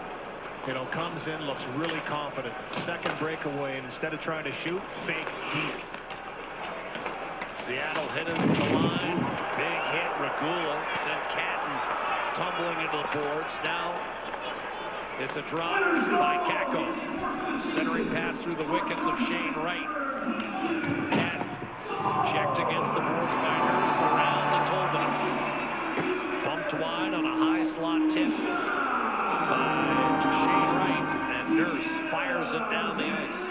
You know, comes in, looks really confident. Second breakaway, and instead of trying to shoot, fake deep. Seattle hit it with the line. Big hit, Regula sent Catton tumbling into the boards. Now it's a drop by Kakko. Centering pass through the wickets of Shane Wright. Catton checked against the boards by Nurse around the Tolvanen. Bumped wide on a high slot tip by Shane Wright, and Nurse fires it down the ice.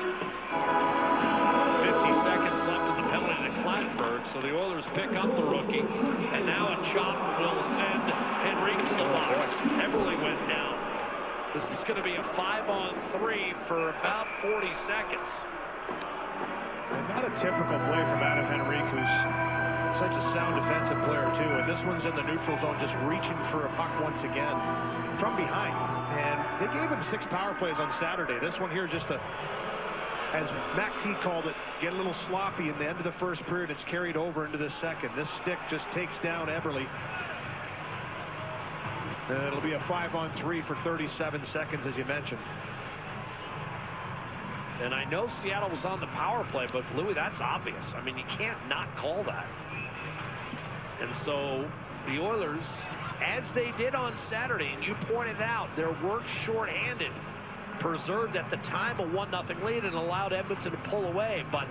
50 seconds left in the penalty to Clattenburg, so the Oilers pick up the rookie, and now a chop will send Henrique to the box. Everly went down. This is going to be a 5-on-3 for about 40 seconds. And not a typical play from Adam Henrique, who's such a sound defensive player too. And this one's in the neutral zone, just reaching for a puck once again from behind. And they gave him 6 power plays on Saturday. This one here just as Mac T called it, get a little sloppy in the end of the first period. It's carried over into the second. This stick just takes down Eberle. And it'll be a 5-on-3 for 37 seconds, as you mentioned. And I know Seattle was on the power play, but Louis, that's obvious. I mean, you can't not call that. And so the Oilers, as they did on Saturday, and you pointed out, their work shorthanded, preserved at the time a 1-0 lead and allowed Edmonton to pull away. But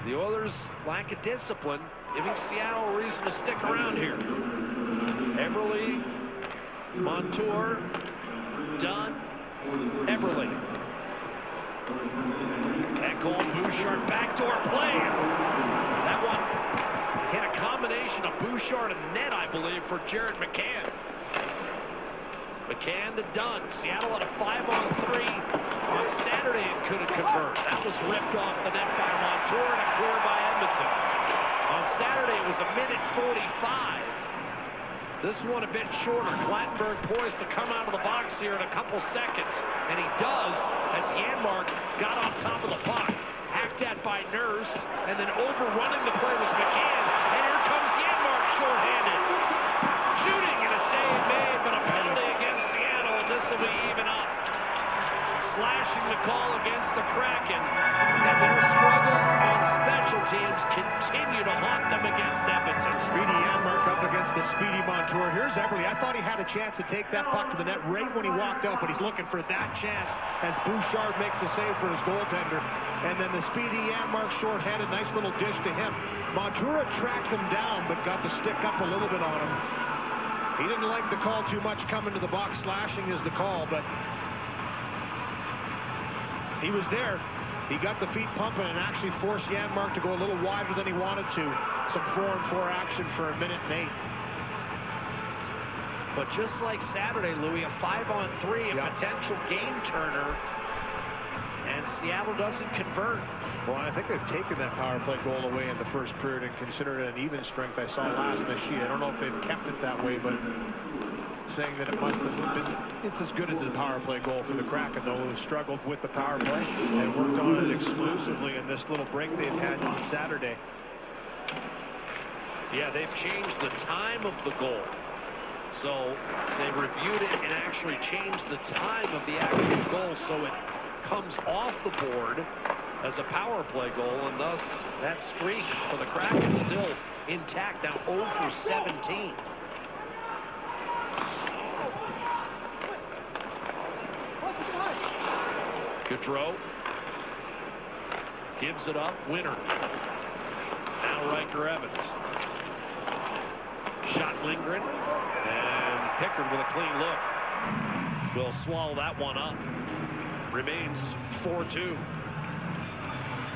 the Oilers lack of discipline, giving Seattle a reason to stick around here. Eberle, Montour, Dunn, Eberle. That goal, Bouchard, backdoor play. That one hit a combination of Bouchard and net, I believe, for Jared McCann. McCann to Dunn. Seattle had a 5-on-3 on Saturday and couldn't convert. That was ripped off the net by Montour and a clear by Edmonton. On Saturday, it was a minute 45. This one a bit shorter. Clattenburg poised to come out of the box here in a couple seconds. And he does, as Janmark got on top of the puck. Hacked at by Nurse, and then overrunning the play was McCann. And here comes Janmark shorthanded. Shooting and a save made, but a penalty against Seattle, and this will be even up. Slashing the call against the Kraken, and their struggles on special teams continue to haunt them against Edmonton. Speedy Janmark up against the speedy Montour. Here's Eberle. I thought he had a chance to take that puck to the net right when he walked out, but he's looking for that chance as Bouchard makes a save for his goaltender. And then the speedy Janmark shorthanded, nice little dish to him. Montour tracked him down, but got the stick up a little bit on him. He didn't like the call too much coming to the box. Slashing is the call, but he was there. He got the feet pumping and actually forced Janmark to go a little wider than he wanted to. Some 4-on-4 action for a minute and 8. But just like Saturday, Louis, a 5-on-3, a potential game turner, and Seattle doesn't convert. Well, I think they've taken that power play goal away in the first period and considered it an even strength. I saw last in the sheet. I don't know if they've kept it that way, but saying that it must have been, it's as good as a power play goal for the Kraken, though, who struggled with the power play and worked on it exclusively in this little break they've had since Saturday. Yeah, they've changed the time of the goal. So they reviewed it and actually changed the time of the actual goal so it comes off the board as a power play goal, and thus that streak for the Kraken still intact, now 0 for 17. Gaudreau gives it up. Winner. Now Riker Evans. Shot Lindgren. And Pickard with a clean look. Will swallow that one up. Remains 4-2.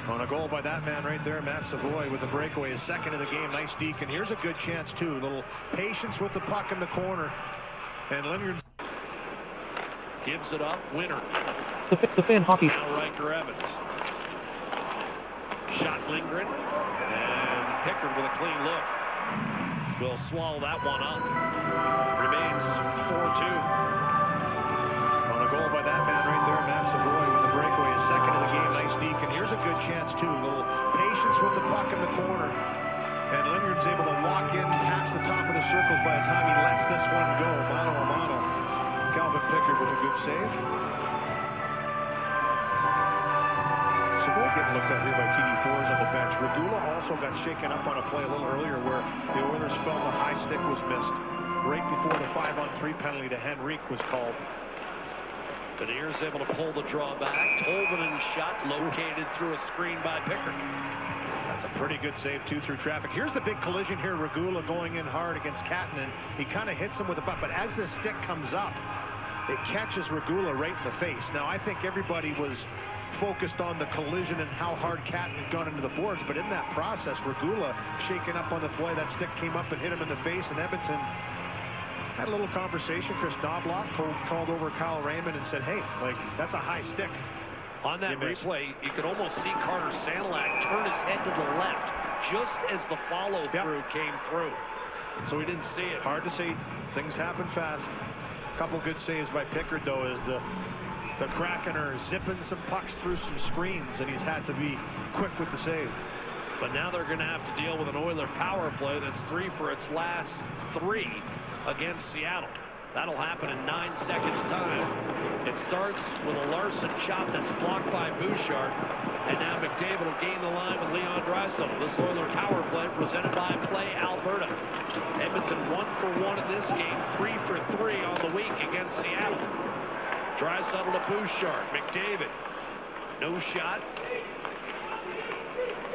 On a goal by that man right there, Matt Savoy with the breakaway, his second of the game. Nice deke, and here's a good chance too. A little patience with the puck in the corner. And Lindgren gives it up. Winner. The fan hockey. Now Riker Evans. Shot Lindgren. And Pickard with a clean look. Will swallow that one up. Remains 4-2. On a goal by that man right there, Matt Savoy with the breakaway, his second of the game. Nice deke, and here's a good chance too. A little patience with the puck in the corner. And Lindgren's able to walk in past the top of the circles by the time he lets this one go. Mano a mano. Calvin Pickard with a good save. Savoy getting looked at here by TD4s on the bench. Regula also got shaken up on a play a little earlier where the Oilers felt a high stick was missed right before the 5-on-3 penalty to Henrique was called. Beniers able to pull the draw back. Tolvanen shot located through a screen by Pickard. That's a pretty good save too through traffic. Here's the big collision here. Regula going in hard against Kattanen. He kind of hits him with a butt, but as the stick comes up, it catches Regula right in the face. Now I think everybody was focused on the collision and how hard Kattanen had gone into the boards, but in that process, Regula shaking up on the play. That stick came up and hit him in the face, and Edmonton Had a little conversation. Chris Knobloch called over Kyle Raymond and said, hey, like, that's a high stick. On that replay, you could almost see Carter Sandlak turn his head to the left just as the follow-through came through. So he didn't see it. Hard to see. Things happen fast. A couple good saves by Pickard, though, as the Kraken are zipping some pucks through some screens, and he's had to be quick with the save. But now they're going to have to deal with an Oiler power play that's 3 for its last 3 against Seattle. That'll happen in 9 seconds time. It starts with a Larson shot that's blocked by Bouchard. And now McDavid will gain the line with Leon Draisaitl. This Oiler power play presented by Play Alberta. Edmonton 1 for 1 in this game, 3 for 3 on the week against Seattle. Draisaitl to Bouchard. McDavid. No shot.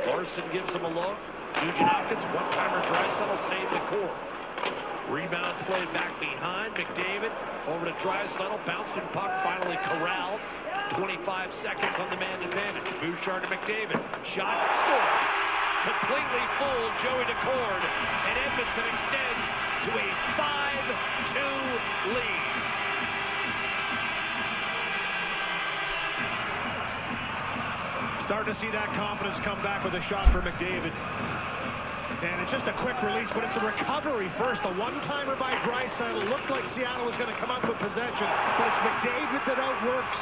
Larson gives him a look. Nugent Hopkins, one-timer. Draisaitl saved the core. Rebound play back behind McDavid. Over to Draisaitl. Bouncing puck finally corralled. 25 seconds on the man advantage. Bouchard to McDavid. Shot. Score. Completely fooled Joey Decord. And Edmonton extends to a 5-2 lead. Starting to see that confidence come back with a shot for McDavid. And it's just a quick release, but it's a recovery first. A one-timer by Draisaitl. Looked like Seattle was going to come up with possession, but it's McDavid that outworks,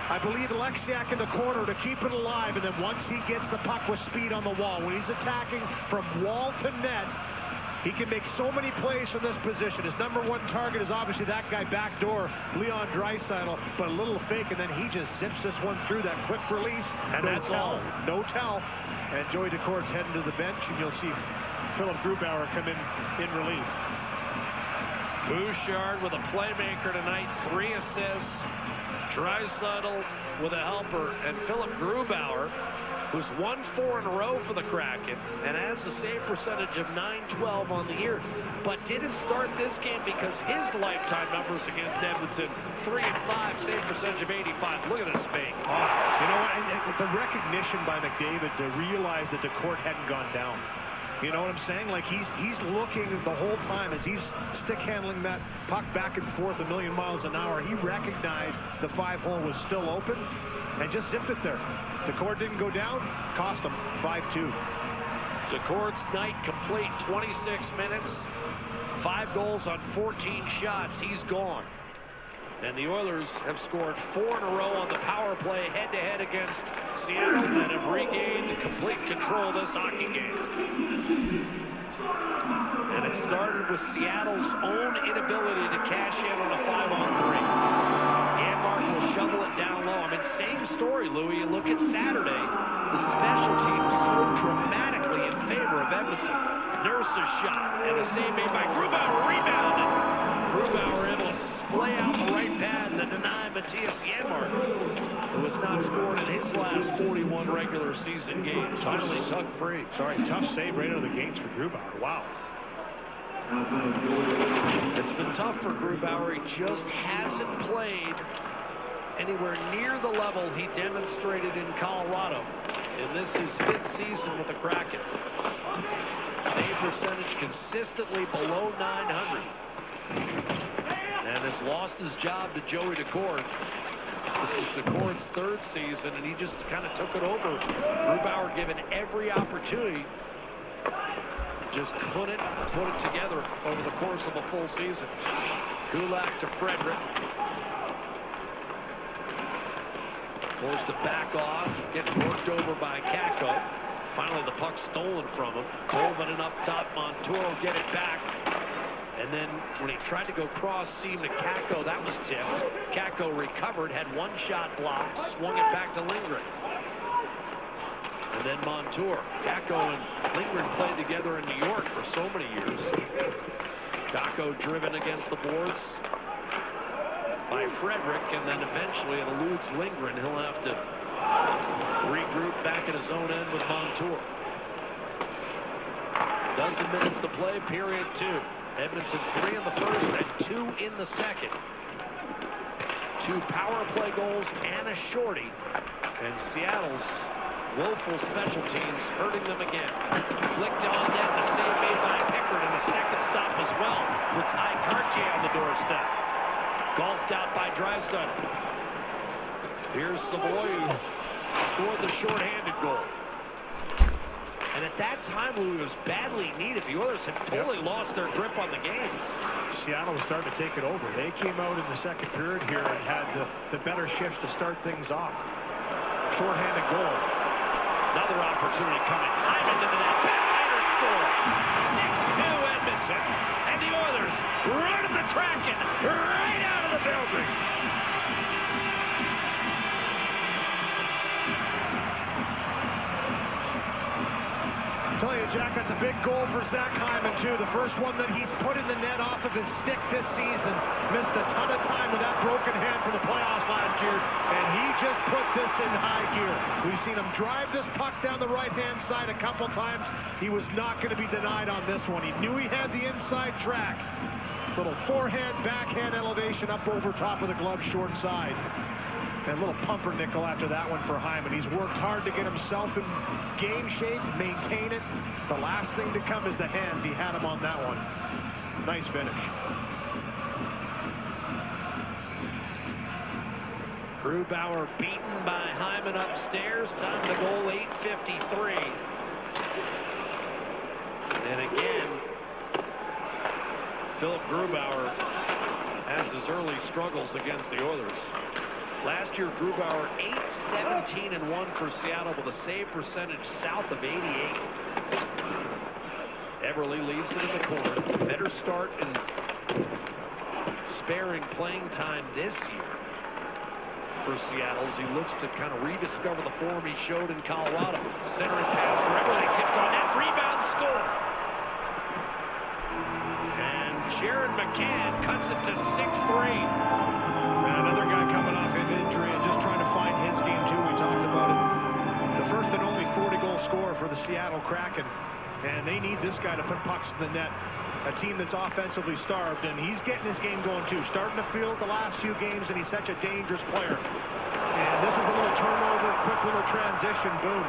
I believe, Alexiak in the corner to keep it alive. And then once he gets the puck with speed on the wall, when he's attacking from wall to net, he can make so many plays from this position. His number one target is obviously that guy backdoor, Leon Draisaitl, but a little fake, and then he just zips this one through that quick release. And that's all. No tell. And Joey Decord's heading to the bench, and you'll see Philip Grubauer come in relief. Bouchard with a playmaker tonight, 3 assists. Draisaitl with a helper, and Philip Grubauer, who's won 4 in a row for the Kraken and has a save percentage of .912 on the year, but didn't start this game because his lifetime numbers against Edmonton, 3 and 5, save percentage of 85. Look at this fake. You know what? The recognition by McDavid to realize that Decord hadn't gone down. You know what I'm saying? Like he's looking the whole time as he's stick handling that puck back and forth a million miles an hour. He recognized the 5-hole was still open and just zipped it there. Decord didn't go down, cost him 5-2. Decord's night complete, 26 minutes, 5 goals on 14 shots. He's gone. And the Oilers have scored 4 in a row on the power play head-to-head against Seattle and have regained complete control of this hockey game. And it started with Seattle's own inability to cash in on a 5-on-3. Janmark will shovel it down low. I mean, same story, Louis. You look at Saturday, the special teams so dramatically in favor of Edmonton. Nurse's shot, and a save made by Grubauer, rebounded. Grubauer able to splay out the right pad to deny Matthias Janmark, who has not scored in his last 41 regular season games. Finally tugged free. Sorry, tough save right out of the gates for Grubauer. Wow. It's been tough for Grubauer. He just hasn't played anywhere near the level he demonstrated in Colorado. And this is his 5th season with the Kraken. Save percentage consistently below .900. And has lost his job to Joey Decord. This is Decord's 3rd season, and he just kind of took it over. Grubauer given every opportunity, just couldn't put it together over the course of a full season. Gulak to Frederick. Forced to back off, getting worked over by Kakko. Finally, the puck stolen from him. Colvin up top, Montour will get it back. And then when he tried to go cross seam to Kakko, that was tipped. Kakko recovered, had 1 shot blocked, swung it back to Lindgren. And then Montour. Kakko and Lindgren played together in New York for so many years. Kakko driven against the boards by Frederick, and then eventually it eludes Lindgren. He'll have to regroup back at his own end with Montour. Dozen minutes to play, period 2. Edmonton 3 in the first and 2 in the second. 2 power play goals and a shorty. And Seattle's Woeful special teams hurting them again. Flicked on net, the save made by Pickard, and a second stop as well with Ty Cartier on the doorstep. Golfed out by Draisaitl. Here's Savoy, who scored the shorthanded goal. And at that time, when it was badly needed, the Oilers had totally lost their grip on the game. Seattle was starting to take it over. They came out in the second period here and had the better shifts to start things off. Shorthanded goal. Another opportunity coming. Hyman into that backhander score. 6-2 Edmonton. And the Oilers running the Kraken right out of the building. Tell you, Jack, that's a big goal for Zach Hyman, too. The first one that he's put in the net off of his stick this season. Missed a ton of time with that broken hand for the playoffs last year, and he just put this in high gear. We've seen him drive this puck down the right-hand side a couple times. He was not going to be denied on this one. He knew he had the inside track. Little forehand, backhand elevation up over top of the glove short side. And a little pumpernickel after that one for Hyman. He's worked hard to get himself in game shape, maintain it. The last thing to come is the hands. He had him on that one. Nice finish. Grubauer beaten by Hyman upstairs. Time to goal, 8:53. And again, Philip Grubauer has his early struggles against the Oilers. Last year, Grubauer 8-17-1 for Seattle with a save percentage south of 88. Eberle leaves it in the corner. Better start in sparing playing time this year for Seattle as he looks to kind of rediscover the form he showed in Colorado. Centering pass for Eberle, tipped on net, rebound, score. And Jared McCann cuts it to 6-3. And another guy coming off an injury and just trying to find his game, too. We talked about it. The first and only 40-goal scorer for the Seattle Kraken. And they need this guy to put pucks in the net. A team that's offensively starved, and he's getting his game going, too. Starting to feel it the last few games, and he's such a dangerous player. And this is a little turnover, quick little transition, boom.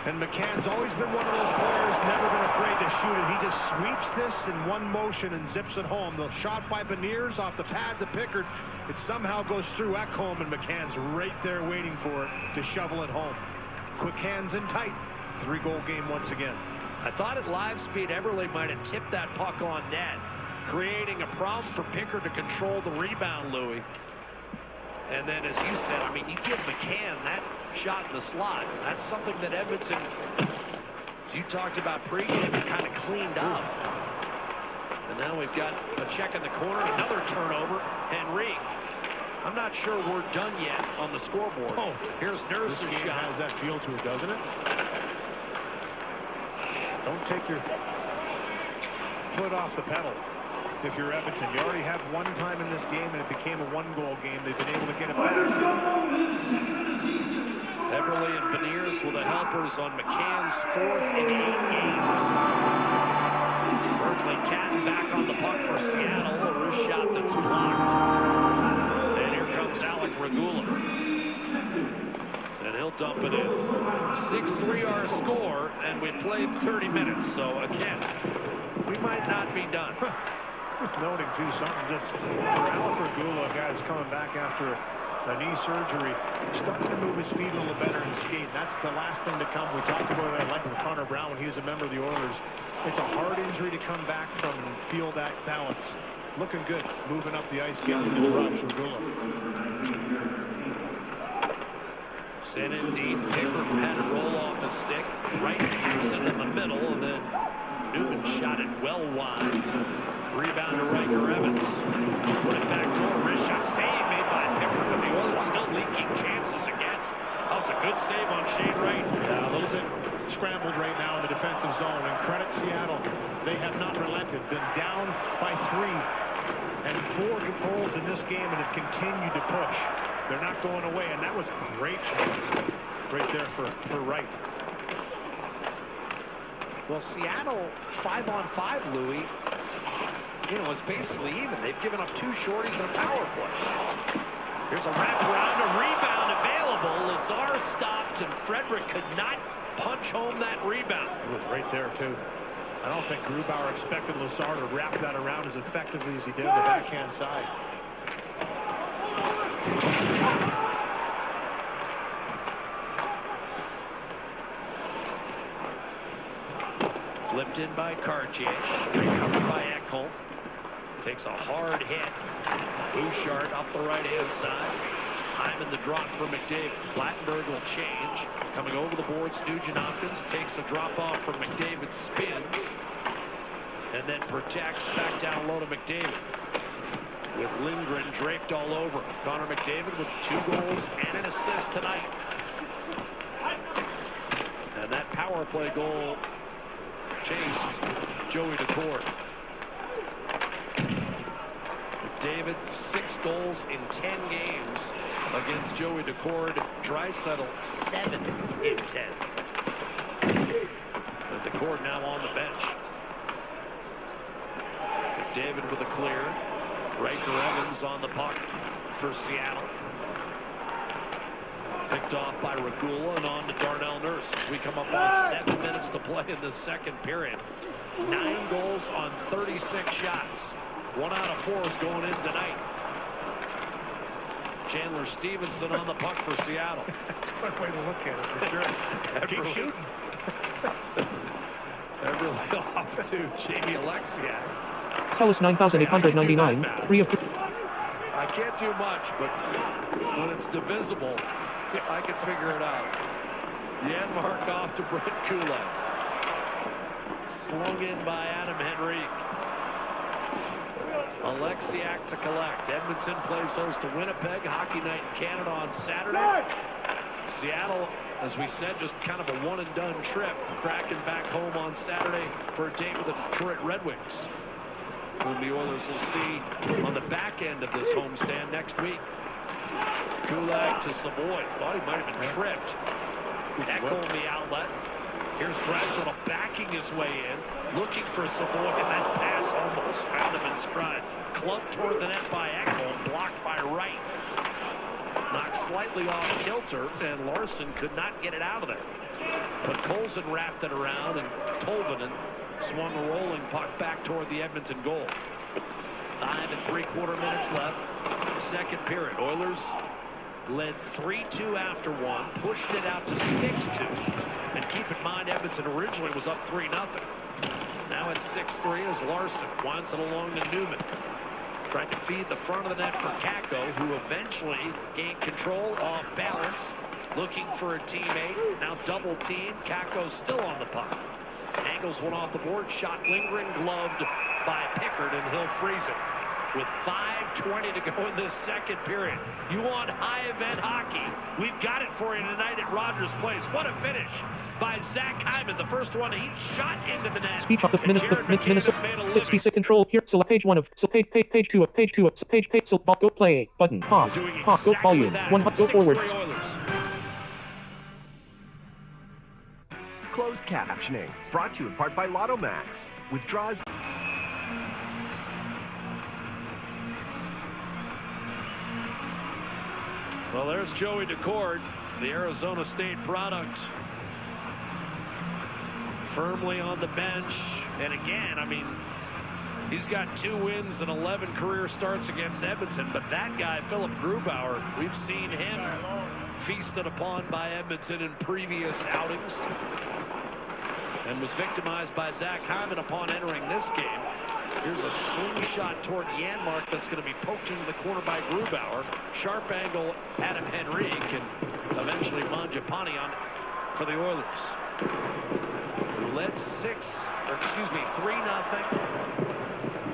And McCann's always been one of those players, never been afraid to shoot it. He just sweeps this in one motion and zips it home. The shot by Beniers off the pads of Pickard, it somehow goes through Ekholm, and McCann's right there waiting for it to shovel it home. Quick hands and tight. 3-goal game once again. I thought at live speed, Eberle might have tipped that puck on net, creating a problem for Pickard to control the rebound, Louis. And then, as you said, I mean, you give McCann that shot in the slot. That's something that Edmonton, you talked about pregame, kind of cleaned up. And now we've got a check in the corner, another turnover. Henrique. I'm not sure we're done yet on the scoreboard. Oh, here's Nurse's shot. Has that feel to it, doesn't it? Don't take your foot off the pedal. If you're Edmonton, you already have one time in this game, and it became a 1-goal game. They've been able to get it back. Eberle and Beniers were the helpers on McCann's 4th in 8 games. Berkeley Catton back on the puck for Seattle. A wrist shot that's blocked. And here comes Alec Regula. And he'll dump it in. 6-3 our score, and we played 30 minutes. So again, we might not be done. Just noting, too, something just for Alec Regula, a guy that's coming back after a knee surgery, starting to move his feet a little better and skate. That's the last thing to come. We talked about it, like with Connor Brown when he was a member of the Oilers. It's a hard injury to come back from and feel that balance. Looking good, moving up the ice, getting into the rush. Regula. Sent in deep. Pickard had to roll off his stick. Right hacks it in the middle, and then Newman shot it well wide. Rebound to Riker Evans. Put it back door. Wrist shot save made by Pickard, but the Oilers still leaking chances against. That was a good save on Shane Wright. Yeah, a little bit scrambled right now in the defensive zone. And credit Seattle. They have not relented. Been down by 3 and 4 goals in this game and have continued to push. They're not going away, and that was a great chance right there for Wright. Well, Seattle 5-on-5, Louis, you know, it's basically even. They've given up 2 shorties and a power play. Here's a wraparound, a rebound available. Lazar stopped and Frederick could not punch home that rebound. It was right there, too. I don't think Grubauer expected Lazar to wrap that around as effectively as he did on the backhand side. Flipped in by Cartier. Recovered by Ekholm. Takes a hard hit. Bouchard up the right-hand side. Hyman the drop for McDavid. Plattenberg will change. Coming over the boards, Nugent-Hopkins takes a drop off from McDavid, spins, and then protects back down low to McDavid. With Lindgren draped all over him. Connor McDavid with 2 goals and an assist tonight. And that power play goal chased Joey Decord. McDavid, 6 goals in 10 games against Joey Decord. Draisaitl, 7 in 10. And Decord now on the bench. McDavid with a clear. Riker Evans on the puck for Seattle. Picked off by Regula and on to Darnell Nurse as we come up on 7 minutes to play in the second period. 9 goals on 36 shots. 1 out of 4 is going in tonight. Chandler Stevenson on the puck for Seattle. That's one way to look at it, for sure. Keep shooting. Everly off to Jamie Alexiak. Telus 9899, 3 of 3. I can't do much, but when it's divisible, I can figure it out. Janmark off to Brett Kulak. Slung in by Adam Henrique. Alexiak to collect. Edmonton plays host to Winnipeg. Hockey night in Canada on Saturday. Seattle, as we said, just kind of a one-and-done trip. Kraken back home on Saturday for a date with the Detroit Red Wings, whom the Oilers will see on the back end of this homestand next week. Kulak to Savoy. Thought he might have been tripped. Ekholm the outlet. Here's Draisaitl backing his way in, looking for Savoy, and that pass almost found him in stride. Clubbed toward the net by Ekholm, blocked by Wright. Knocked slightly off kilter, and Larson could not get it out of there. But Colson wrapped it around, and Tolvanen swung a rolling puck back toward the Edmonton goal. 5 3/4 minutes left. Second period. Oilers led 3-2 after 1, pushed it out to 6-2. And keep in mind, Edmonton originally was up 3-0. Now it's 6-3 as Larson winds it along to Newman. Trying to feed the front of the net for Kakko, who eventually gained control off balance. Looking for a teammate. Now double team. Kakko still on the puck. Angles one off the board. Shot Lindgren, gloved by Pickard, and he'll freeze it. With 5:20 to go in this second period. You want high-event hockey? We've got it for you tonight at Rogers Place. What a finish by Zach Hyman. The first one, he shot into the net. Speech of the Minnesota made a living. 60 control here. Select page 1 of page 2 of page 2 of page go play button pause Doing go exactly volume that. 1 go forward. 6-3 Oilers. Closed captioning brought to you in part by Lotto Max. With draws. Well, there's Joey Decord, the Arizona State product. Firmly on the bench. And again, I mean, he's got 2 wins and 11 career starts against Edmonton. But that guy, Philip Grubauer, we've seen him feasted upon by Edmonton in previous outings. And was victimized by Zach Hyman upon entering this game. Here's a slingshot toward Janmark that's going to be poked into the corner by Grubauer. Sharp angle, Adam Henrique, and eventually Mangiapane on for the Oilers. Who led 3-0.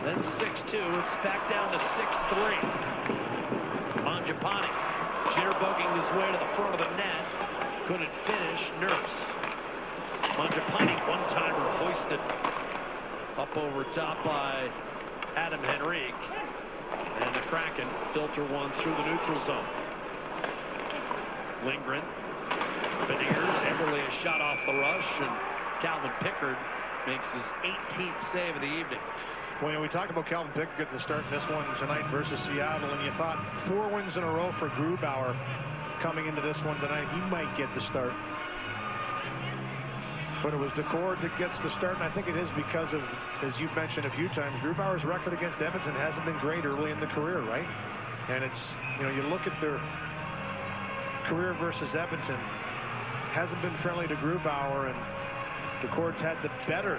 Then 6-2. It's back down to 6-3. Mangiapane jitterbugging his way to the front of the net. Couldn't finish. Nurse. Mangiapane, one-timer hoisted up over top by Adam Henrique. And the Kraken filter one through the neutral zone. Lindgren. Beniers. Everly a shot off the rush. And Calvin Pickard makes his 18th save of the evening. Well, we talked about Calvin Pickard getting the start in this one tonight versus Seattle, and you thought 4 wins in a row for Grubauer coming into this one tonight. He might get the start. But it was Dec.04 that gets the start, and I think it is because of, as you've mentioned a few times, Grubauer's record against Edmonton hasn't been great early in the career, right? And it's, you look at their career versus Edmonton, hasn't been friendly to Grubauer, and Dec.04's had the better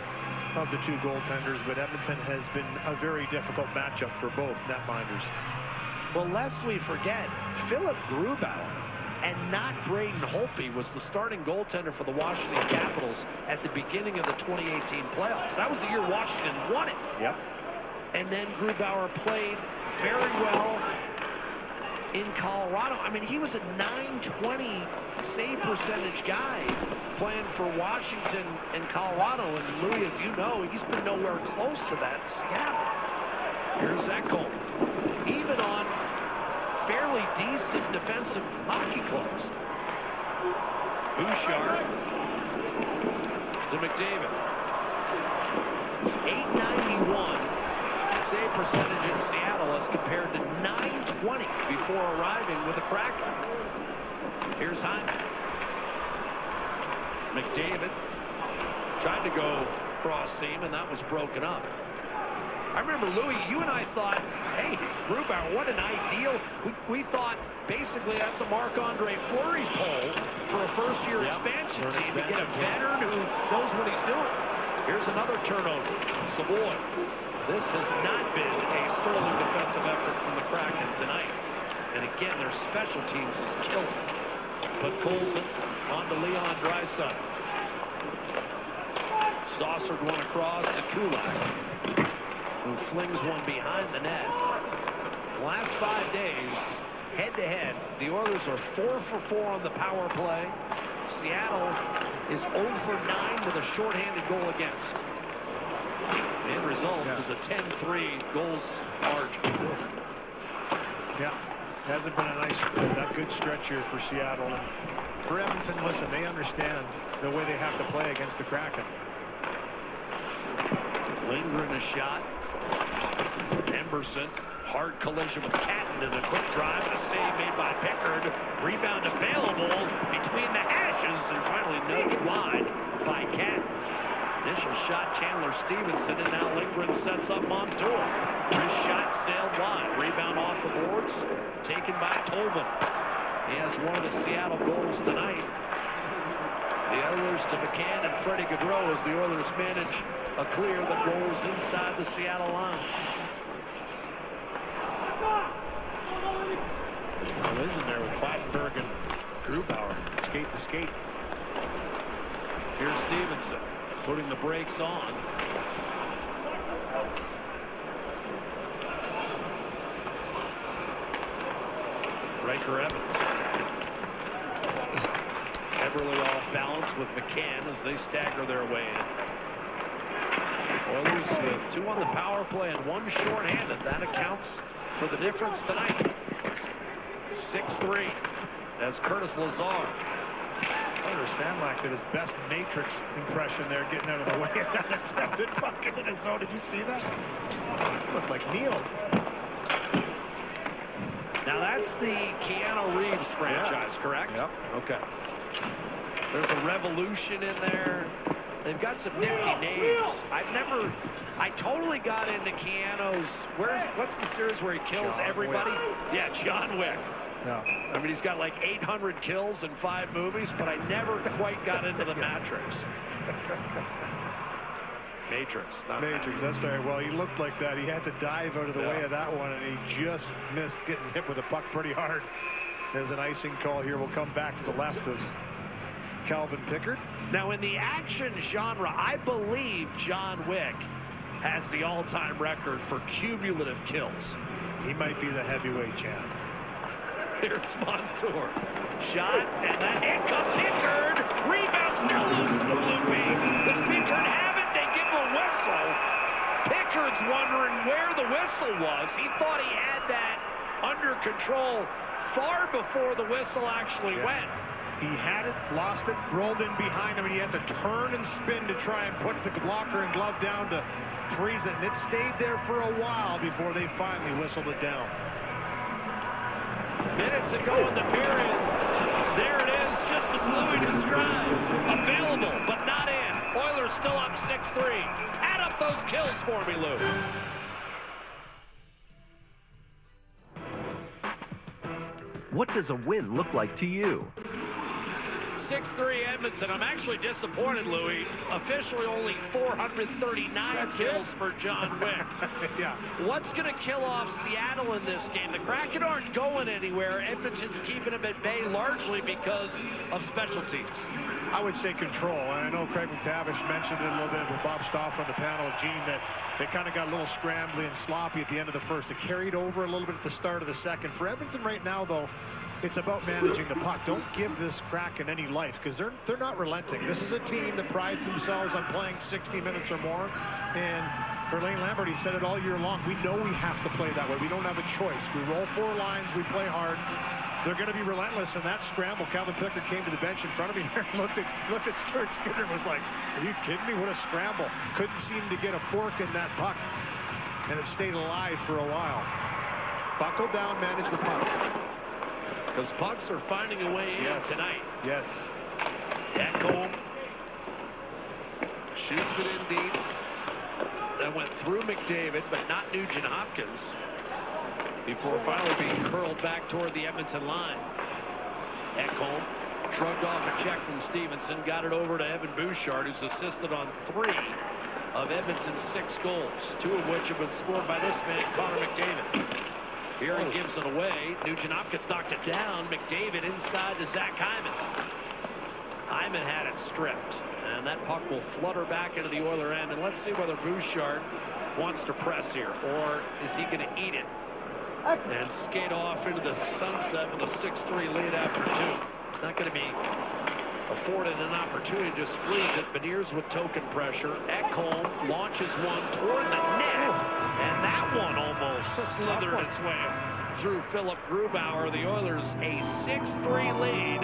of the 2 goaltenders, but Edmonton has been a very difficult matchup for both netminders. Well, lest we forget, Philip Grubauer and not Braden Holtby was the starting goaltender for the Washington Capitals at the beginning of the 2018 playoffs. That was the year Washington won it. Yep. And then Grubauer played very well in Colorado. I mean, he was a .920 save percentage guy playing for Washington and Colorado. And Louis, as you know, he's been nowhere close to that Seattle. Here's Ekholm. Even on fairly decent defensive hockey clubs. Bouchard to McDavid. 891 save percentage in Seattle as compared to .920 before arriving with the Kraken. Here's Hyman. McDavid tried to go cross seam, and that was broken up. I remember, Louis, you and I thought, hey, Grubauer, what an ideal. We thought basically that's a Marc-Andre Fleury poll for a first-year expansion team to get a veteran who knows what he's doing. Here's another turnover. Savoy. This has not been a sterling defensive effort from the Kraken tonight. And again, their special teams is killed. But Colson on to Leon Draisaitl. Saucered one across to Kulak, who flings one behind the net. Last 5 days, head-to-head, the Oilers are 4 for 4 on the power play. Seattle is 0 for 9 with a shorthanded goal against. The end result is a 10-3 goals margin. Yeah, hasn't been a good stretch here for Seattle. And for Edmonton, listen, they understand the way they have to play against the Kraken. Lindgren a shot. Emberson, hard collision with Catton and a quick drive and a save made by Pickard. Rebound available between the hashes and finally nudged wide by Catton. Initial shot, Chandler Stevenson, and now Lindgren sets up Montour. His shot sailed wide. Rebound off the boards, taken by Tolvin. He has one of the Seattle goals tonight. The Oilers to McCann and Freddie Gaudreau as the Oilers manage a clear that rolls inside the Seattle line. Collision there with Plattenberg and Grubauer. Skate to skate. Here's Stevenson putting the brakes on. Riker Evans. Eberle off balance with McCann as they stagger their way in. Oilers with 2 on the power play and 1 shorthanded. That accounts for the difference tonight. 6-3 as Curtis Lazar. Hunter Sandlak did his best Matrix impression there, getting out of the way of that attempted bucket in his zone. Did you see that? Looked like Neil. Now that's the Keanu Reeves franchise, correct? Yep. Okay. There's a Revolution in there. They've got some nifty names. I totally got into Keanu's. What's the series where he kills everybody? Yeah, John Wick. Yeah. I mean, he's got like 800 kills in 5 movies, but I never quite got into the Matrix. Matrix. Matrix, that's right. Well, he looked like that. He had to dive out of the way of that one, and he just missed getting hit with a puck pretty hard. There's an icing call here. We'll come back to the left of Calvin Pickard. Now, in the action genre, I believe John Wick has the all-time record for cumulative kills. He might be the heavyweight champ. Here's Montour. Shot, and that hit comes Pickard. Rebound still loose in the blue beam. Does Pickard have it? They give him a whistle. Pickard's wondering where the whistle was. He thought he had that under control far before the whistle actually went. He had it, lost it, rolled in behind him, and he had to turn and spin to try and put the blocker and glove down to freeze it. And it stayed there for a while before they finally whistled it down. Minutes ago in the period. There it is, just as Louis described. Available, but not in. Oilers still up 6-3. Add up those kills for me, Lou. What does a win look like to you? 6-3 Edmonton. I'm actually disappointed, Louis. Officially only 439 kills for John Wick. Yeah. What's going to kill off Seattle in this game? The Kraken aren't going anywhere. Edmonton's keeping them at bay largely because of special teams. I would say control. And I know Craig McTavish mentioned it a little bit with Bob Stoff on the panel with Gene that they kind of got a little scrambly and sloppy at the end of the first. It carried over a little bit at the start of the second. For Edmonton right now, though, it's about managing the puck. Don't give this Kraken any life because they're not relenting. This is a team that prides themselves on playing 60 minutes or more. And for Lane Lambert, he said it all year long. We know we have to play that way. We don't have a choice. We roll 4 lines. We play hard. They're going to be relentless in that scramble. Calvin Pickard came to the bench in front of me here and looked at Stuart Skinner and was like, are you kidding me? What a scramble. Couldn't seem to get a fork in that puck. And it stayed alive for a while. Buckle down, manage the puck. Because pucks are finding a way in tonight. Yes. Ekholm shoots it in deep. That went through McDavid, but not Nugent Hopkins. Before finally being curled back toward the Edmonton line. Ekholm shrugged off a check from Stevenson. Got it over to Evan Bouchard, who's assisted on 3 of Edmonton's 6 goals. 2 of which have been scored by this man, Connor McDavid. Here he gives it away. Nugent Hopkins knocked it down. McDavid inside to Zach Hyman. Hyman had it stripped. And that puck will flutter back into the Oiler end. And let's see whether Bouchard wants to press here. Or is he going to eat it and skate off into the sunset with a 6-3 lead after 2. It's not going to be afforded an opportunity to just freeze it. Beniers with token pressure. Ekholm launches one toward the net. And that one almost slithered its way through Philip Grubauer. The Oilers a 6-3 lead.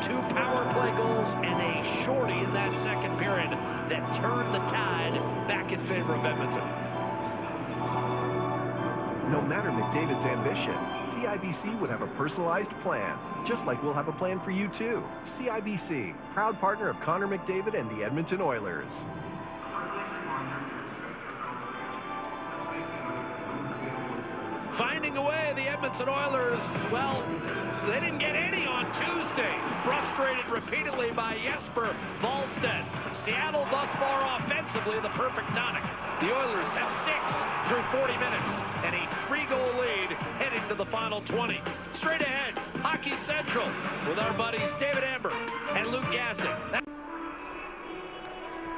2 power play goals and a shorty in that second period that turned the tide back in favor of Edmonton. No matter McDavid's ambition, CIBC would have a personalized plan, just like we'll have a plan for you too. CIBC, proud partner of Connor McDavid and the Edmonton Oilers. Finding a way, the Edmonton Oilers, well, they didn't get any on Tuesday. Frustrated repeatedly by Jesper Wallstedt. Seattle thus far offensively the perfect tonic. The Oilers have 6 through 40 minutes and a 3-goal lead heading to the final 20. Straight ahead, Hockey Central with our buddies David Amber and Luke Gaston.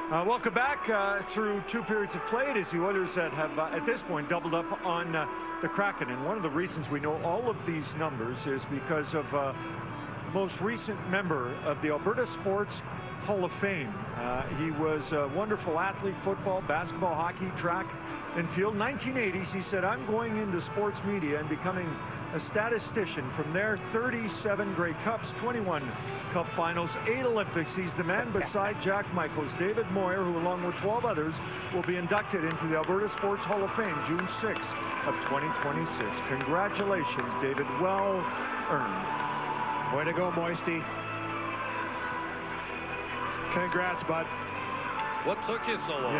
Welcome back through 2 periods of play. It is the Oilers that have, at this point, doubled up on the Kraken. And one of the reasons we know all of these numbers is because of the most recent member of the Alberta Sports Hall of Fame. He was a wonderful athlete, football, basketball, hockey, track and field. 1980s, he said, I'm going into sports media and becoming a statistician. From there, 37 Grey Cups, 21 Cup Finals, 8 Olympics. He's the man beside Jack Michaels. David Moyer, who along with 12 others will be inducted into the Alberta Sports Hall of Fame June 6th of 2026. Congratulations, David. Well earned. Way to go, Moisty. Congrats, bud. What took you so long?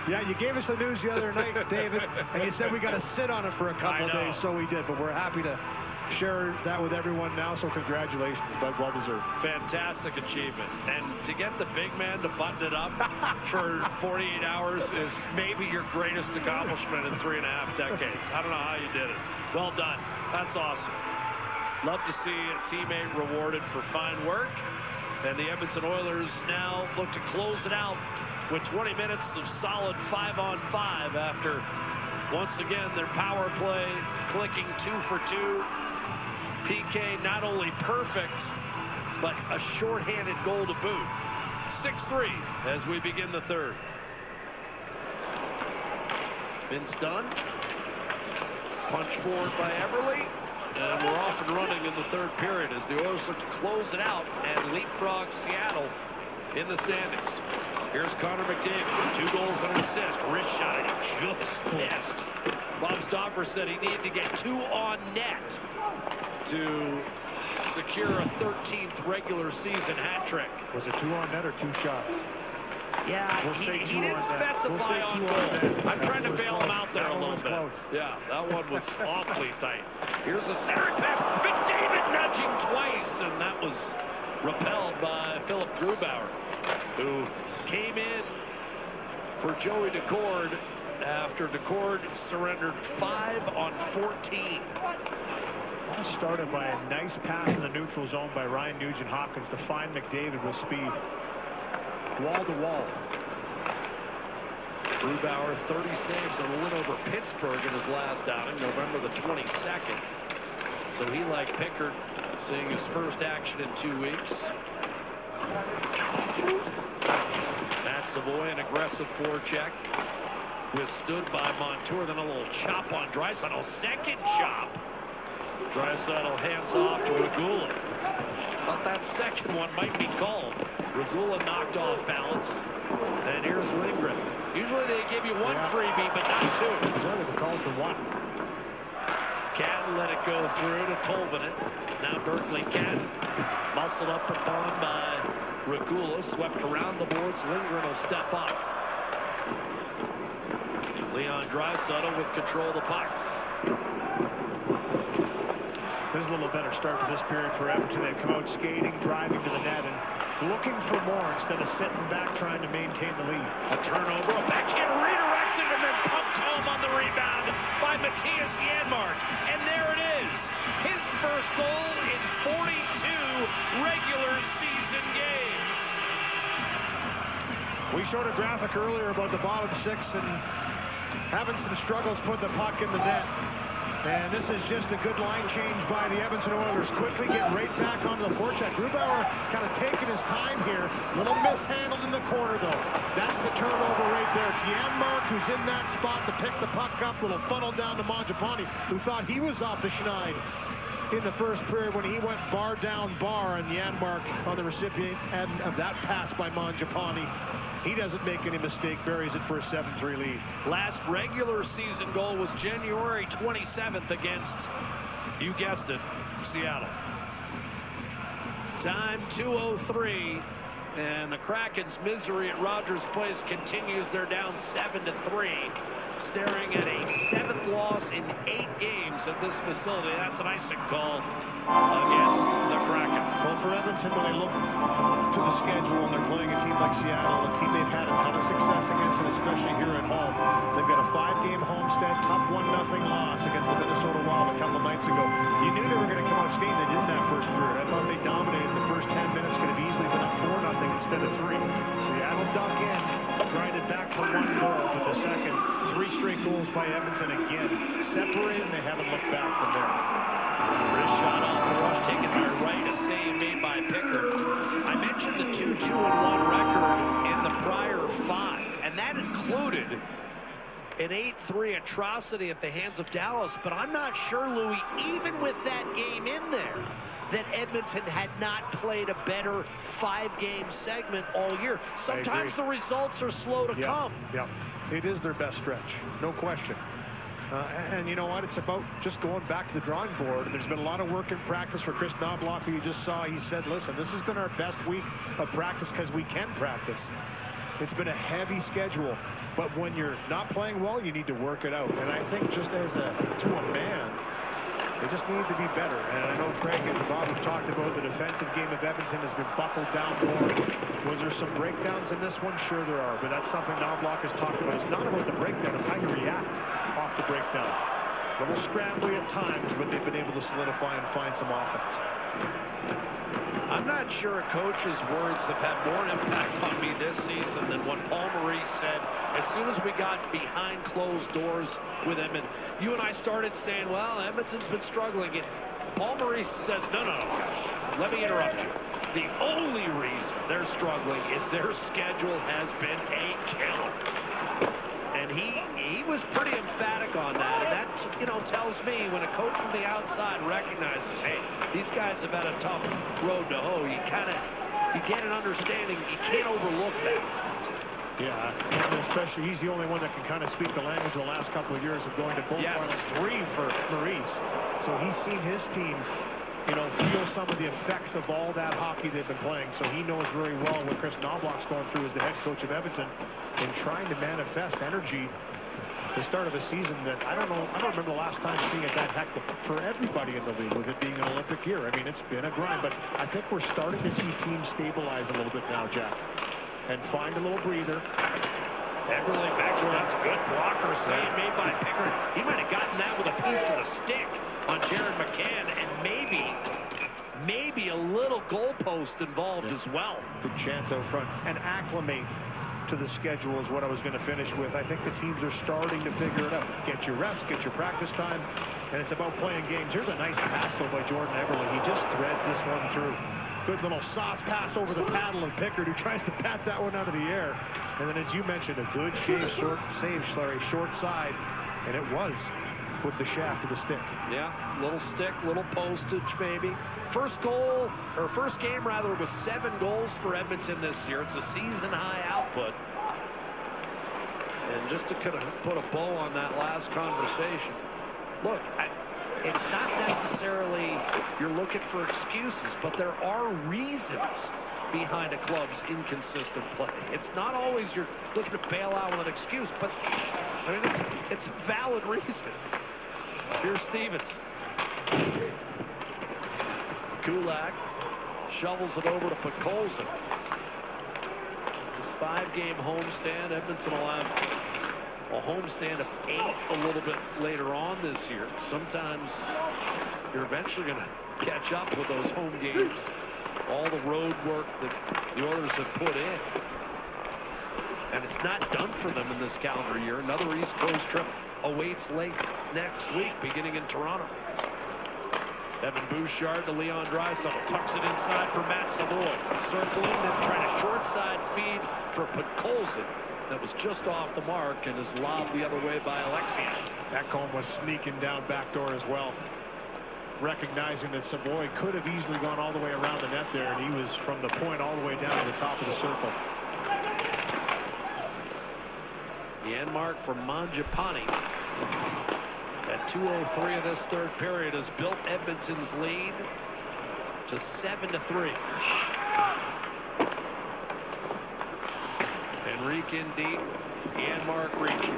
Yeah, you gave us the news the other night, David, and you said we got to sit on it for a couple of days, so we did. But we're happy to share that with everyone now, so congratulations, bud. Well deserved. Fantastic achievement. And to get the big man to button it up for 48 hours is maybe your greatest accomplishment in 3.5 decades. I don't know how you did it. Well done. That's awesome. Love to see a teammate rewarded for fine work. And the Edmonton Oilers now look to close it out with 20 minutes of solid 5-on-5 after, once again, their power play clicking 2 for 2. PK not only perfect, but a shorthanded goal to boot. 6-3 as we begin the third. Vince Dunn. Punch forward by Eberle. And off and running in the third period as the Oilers look to close it out and leapfrog Seattle in the standings. Here's Connor McDavid, 2 goals and an assist. Wrist shot, and he just missed. Bob Stauffer said he needed to get 2 on net to secure a 13th regular season hat trick. Was it 2 on net or 2 shots? Yeah, We'll he two didn't on specify net. on We'll goal. say 2 on net. I'm trying to That bail was him out there close. a little That bit. one was close. Yeah, that one was awfully tight. Here's a centering pass. McDavid nudging twice, and that was repelled by Philip Grubauer, who came in for Joey Decord after Decord surrendered 5 on 14. All started by a nice pass in the neutral zone by Ryan Nugent-Hopkins to find McDavid with speed. Wall to wall. Grubauer 30 saves and a win over Pittsburgh in his last outing, November the 22nd. So he, like Pickard, seeing his first action in 2 weeks. Matt Savoy, an aggressive forecheck. Withstood by Montour, then a little chop on Draisaitl. Second chop. Draisaitl hands off to Regula. Thought that second one might be called. Regula knocked off balance. And here's Lindgren. Usually they give you 1 freebie, but not 2. He's only been called for 1. Cannon let it go through to Tolvanen. Now Berkeley Cannon muscled up upon by Regula. Swept around the boards. Lindgren will step up. Leon Draisaitl with control of the puck. This is a little better start to this period for Edmonton. They come out skating, driving to the net, and looking for more instead of sitting back trying to maintain the lead. A turnover, a backhand redirected, and then pumped home on the rebound by Matthias Janmark. And there it is, his first goal in 42 regular season games. We showed a graphic earlier about the bottom 6 and having some struggles putting the puck in the net. And this is just a good line change by the Edmonton Oilers. Quickly getting right back onto the forecheck. Grubauer kind of taking his time here. Little mishandled in the corner, though. That's the turnover right there. It's Janmark who's in that spot to pick the puck up. Little funnel down to Mangiapane, who thought he was off the schneid in the first period when he went bar down bar on Janmark on the recipient end of that pass by Mangiapane. He doesn't make any mistake, buries it for a 7-3 lead. Last regular season goal was January 27th against, you guessed it, Seattle. Time 2:03, and the Kraken's misery at Rogers Place continues. They're down 7-3, staring at a 7th loss in 8 games at this facility. That's an icing call against the Kraken. Well, for Edmonton, when they look to the schedule and they're playing a team like Seattle, a team they've had a ton of success against, and especially here at home. They've got a 5-game homestand, tough 1-0 loss against the Minnesota Wild a couple nights ago. You knew they were going to come out skating. They did in that first period. I thought they dominated the first 10 minutes. Could have easily been up 4-0 instead of 3. Seattle dug in, grinded back to 1 goal with the second. 3 straight goals by Edmonton again. Separated, and they haven't looked back from there. Wrist shot off the rush, taken by Wright, a save made by Pickard. I mentioned the 2-2-1 record in the prior 5, and that included an 8-3 atrocity at the hands of Dallas. But I'm not sure, Louis, even with that game in there, that Edmonton had not played a better 5-game segment all year. Sometimes the results are slow to come. Yeah, it is their best stretch, no question. And you know what? It's about just going back to the drawing board. And there's been a lot of work in practice for Chris Knobloch, who you just saw. He said, listen, this has been our best week of practice because we can practice. It's been a heavy schedule. But when you're not playing well, you need to work it out. And I think just as to a man, they just need to be better. And I know Craig and Bob have talked about the defensive game of Edmonton has been buckled down more. Was there some breakdowns in this one? Sure there are. But that's something Knobloch has talked about. It's not about the breakdown. It's how you react off the breakdown. A little scrambly at times, but they've been able to solidify and find some offense. I'm not sure a coach's words have had more impact on me this season than what Paul Maurice said as soon as we got behind closed doors with him. And you and I started saying, well, Edmonton's been struggling. And Paul Maurice says, no, guys, let me interrupt you. The only reason they're struggling is their schedule has been a killer. And he was pretty emphatic on that. And that tells me when a coach from the outside recognizes, hey, these guys have had a tough road to hoe. You get an understanding. You can't overlook that. Yeah, and especially he's the only one that can kind of speak the language the last couple of years of going to both finals, 3 for Maurice. So he's seen his team, feel some of the effects of all that hockey they've been playing. So he knows very well what Chris Knobloch's going through as the head coach of Edmonton in trying to manifest energy. The start of a season that I don't remember the last time seeing it that hectic for everybody in the league with it being an Olympic year. I mean, it's been a grind, but I think we're starting to see teams stabilize a little bit now, Jack, and find a little breather. Eberle back there, that's a good blocker save made by Pickard. He might have gotten that with a piece of the stick on Jared McCann, and maybe a little goalpost involved as well. Good chance out front. And acclimate to the schedule is what I was going to finish with. I think the teams are starting to figure it out. Get your rest, get your practice time, and it's about playing games. Here's a nice pass, though, by Jordan Eberle. He just threads this one through. Good little sauce pass over the paddle of Pickard, who tries to pat that one out of the air. And then, as you mentioned, a good short side, and it was with the shaft of the stick. Yeah, little stick, little postage maybe. First game was 7 goals for Edmonton this year. It's a season-high output. And just to kind of put a bow on that last conversation, look, it's not necessarily you're looking for excuses, but there are reasons behind a club's inconsistent play. It's not always you're looking to bail out with an excuse, but I mean it's a valid reason. Here's Stevens. Kulak shovels it over to Podkolzin. This 5-game homestand, Edmonton will have a homestand of 8 a little bit later on this year. Sometimes you're eventually going to catch up with those home games. All the road work that the Oilers have put in. And it's not done for them in this calendar year. Another East Coast trip awaits late next week, beginning in Toronto. Evan Bouchard to Leon Draisaitl. Tucks it inside for Matt Savoy. Circling and trying to short side feed for Podkolzin. That was just off the mark and is lobbed the other way by Alexian. Ekholm was sneaking down backdoor as well, recognizing that Savoy could have easily gone all the way around the net there, and he was from the point all the way down to the top of the circle. The end mark for Mangiapane at 2:03 of this third period has built Edmonton's lead to 7-3. Enrique in deep, Janmark reaching.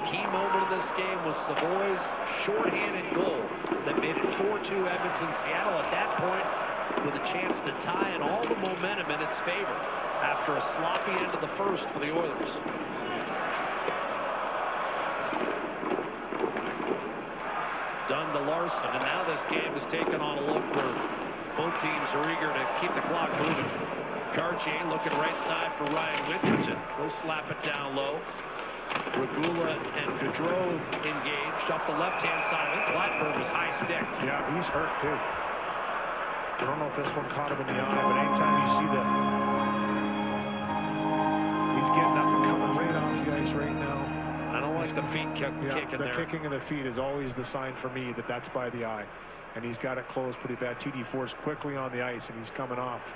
Key moment of this game was Savoy's shorthanded goal that made it 4-2 Edmonton. Seattle at that point with a chance to tie and all the momentum in its favor after a sloppy end of the first for the Oilers. Dunn to Larson, and now this game is taken on a look where both teams are eager to keep the clock moving. Cartier looking right side for Ryan Winterton. He'll slap it down low. Regula and Gaudreau engaged up the left-hand side. I think Blackburn was high-sticked. Yeah, he's hurt, too. I don't know if this one caught him in the eye, but anytime you see he's getting up and coming right off the ice right now. I don't like the feet kicking the there. Kicking of the feet is always the sign for me that that's by the eye. And he's got it closed pretty bad. TD4's quickly on the ice, and he's coming off.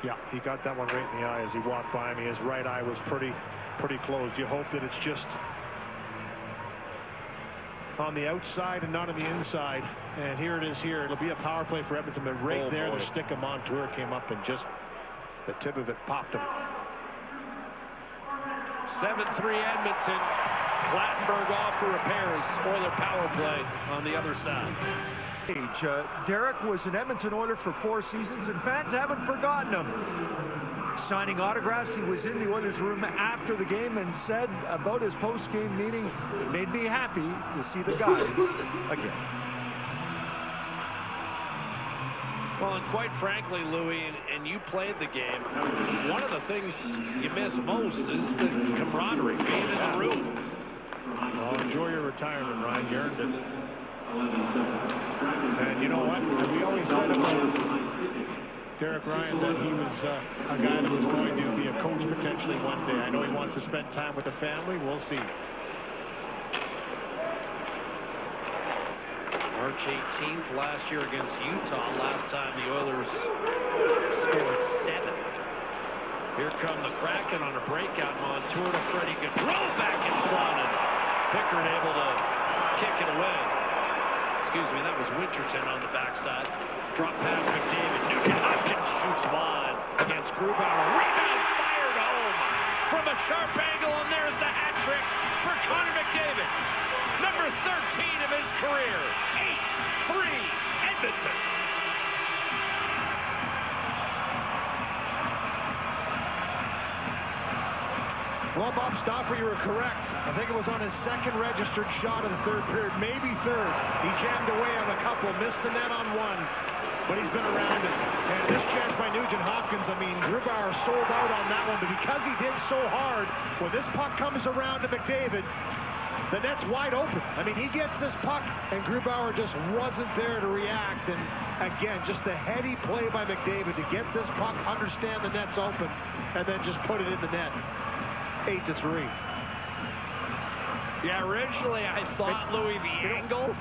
Yeah, he got that one right in the eye as he walked by me. His right eye was pretty closed. You hope that it's just on the outside and not on the inside. And here it is here. It'll be a power play for Edmonton, but right there, the stick of Montour came up and just the tip of it popped him. 7-3 Edmonton. Clattenburg off for repairs. Oiler power play on the other side. Derek was an Edmonton Oiler for 4 seasons, and fans haven't forgotten him. Signing autographs, he was in the Oilers room after the game and said about his post-game meeting, "It made me happy to see the guys again." Well, and quite frankly, Louis, and you played the game, one of the things you miss most is the camaraderie, being in the room. Well, enjoy your retirement, Ryan. You earned it. And you know what? We always said about Derek Ryan that he was a guy that was going to be a coach potentially one day. I know he wants to spend time with the family. We'll see. March 18th last year against Utah. Last time the Oilers scored 7. Here come the Kraken on a breakout. Montour to Freddie Gaudreau back in front, and Pickard able to kick it away. Excuse me, that was Winterton on the backside. Drop pass McDavid. Nugent Hopkins shoots wide against Grubauer. Rebound fired home from a sharp angle, and there's the hat trick for Connor McDavid. Number 13 of his career. 8-3 Edmonton. Well, Bob Stauffer, you were correct. I think it was on his second registered shot of the third period, maybe third. He jammed away on a couple, missed the net on one, but he's been around it. And this chance by Nugent Hopkins, I mean, Grubauer sold out on that one, but because he did so hard, when this puck comes around to McDavid, the net's wide open. I mean, he gets this puck, and Grubauer just wasn't there to react. And again, just the heady play by McDavid to get this puck, understand the net's open, and then just put it in the net. 8-3. Yeah, originally I thought Louis the angle,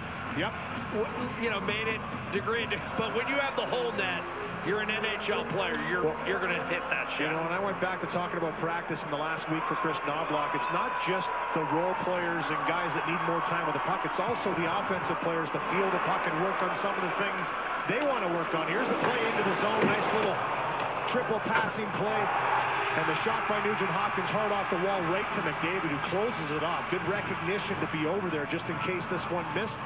made it degree, but when you have the whole net, you're an NHL player. You're going to hit that shot. When I went back to talking about practice in the last week for Chris Knobloch, it's not just the role players and guys that need more time with the puck. It's also the offensive players to feel the puck and work on some of the things they want to work on. Here's the play into the zone. Nice little triple passing play. And the shot by Nugent Hopkins hard off the wall right to McDavid, who closes it off. Good recognition to be over there just in case this one missed.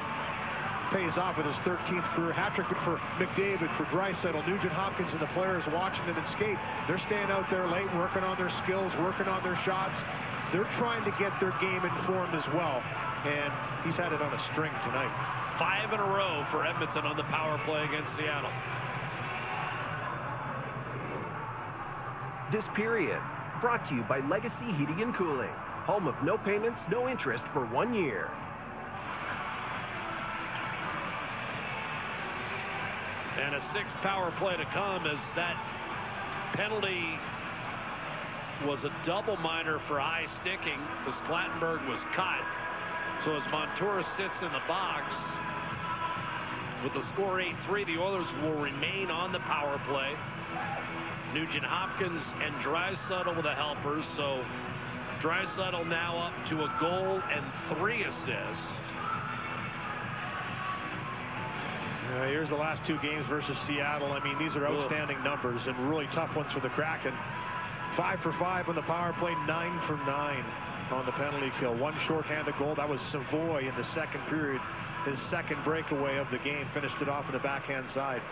Pays off with his 13th career hat trick. But for McDavid, for Draisaitl, Nugent Hopkins and the players watching them skate, they're staying out there late, working on their skills, working on their shots. They're trying to get their game informed as well. And he's had it on a string tonight. 5 in a row for Edmonton on the power play against Seattle. This period brought to you by Legacy Heating and Cooling, home of no payments, no interest for 1 year. And a 6th power play to come, as that penalty was a double minor for high sticking, as Clattenburg was cut. So as Montour sits in the box with the score 8-3, the Oilers will remain on the power play. Nugent Hopkins and Draisaitl with the helpers. So Draisaitl now up to a goal and 3 assists. Here's the last 2 games versus Seattle. I mean, these are outstanding numbers and really tough ones for the Kraken. 5 for 5 on the power play, 9 for 9 on the penalty kill. 1 shorthanded goal. That was Savoy in the second period. His second breakaway of the game. Finished it off on the backhand side.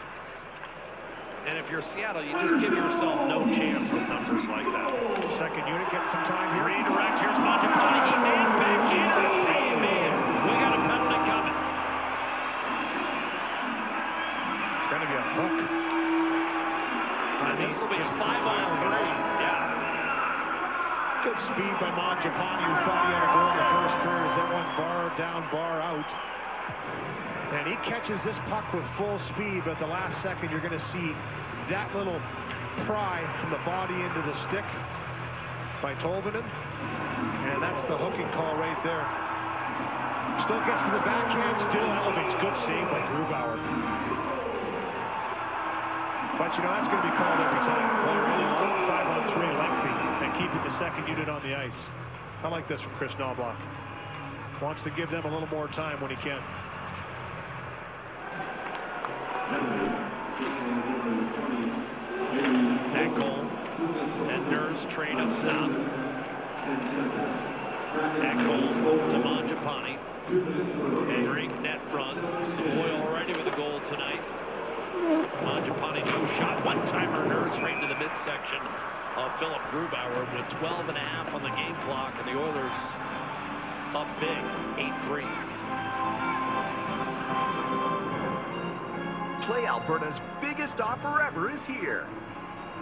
And if you're Seattle, you just give yourself no chance with numbers like that. Second unit getting some time here. Redirect. Here's Montepani. He's in. Back in. The save man. We got a penalty coming. It's going to be a hook. And this will be 5-on-3. Yeah. Good speed by Montepani, who thought he had a goal in the first period. That one bar down, bar out. And he catches this puck with full speed, but at the last second, you're going to see that little pry from the body into the stick by Tolvanen. And that's the hooking call right there. Still gets to the backhand, still elevates. Good save by Grubauer. But, that's going to be called every time. Player in, 5-on-3, lengthy, and keeping the second unit on the ice. I like this from Chris Knobloch. Wants to give them a little more time when he can. Ekholm and Nurse trade up top. Ekholm to Mangiapane. Henry net front. Savoy already with a goal tonight. Mangiapane no shot. One-timer Nurse right into the midsection of Philip Grubauer with 12.5 on the game clock, and the Oilers up big, 8-3. Play Alberta's biggest offer ever is here.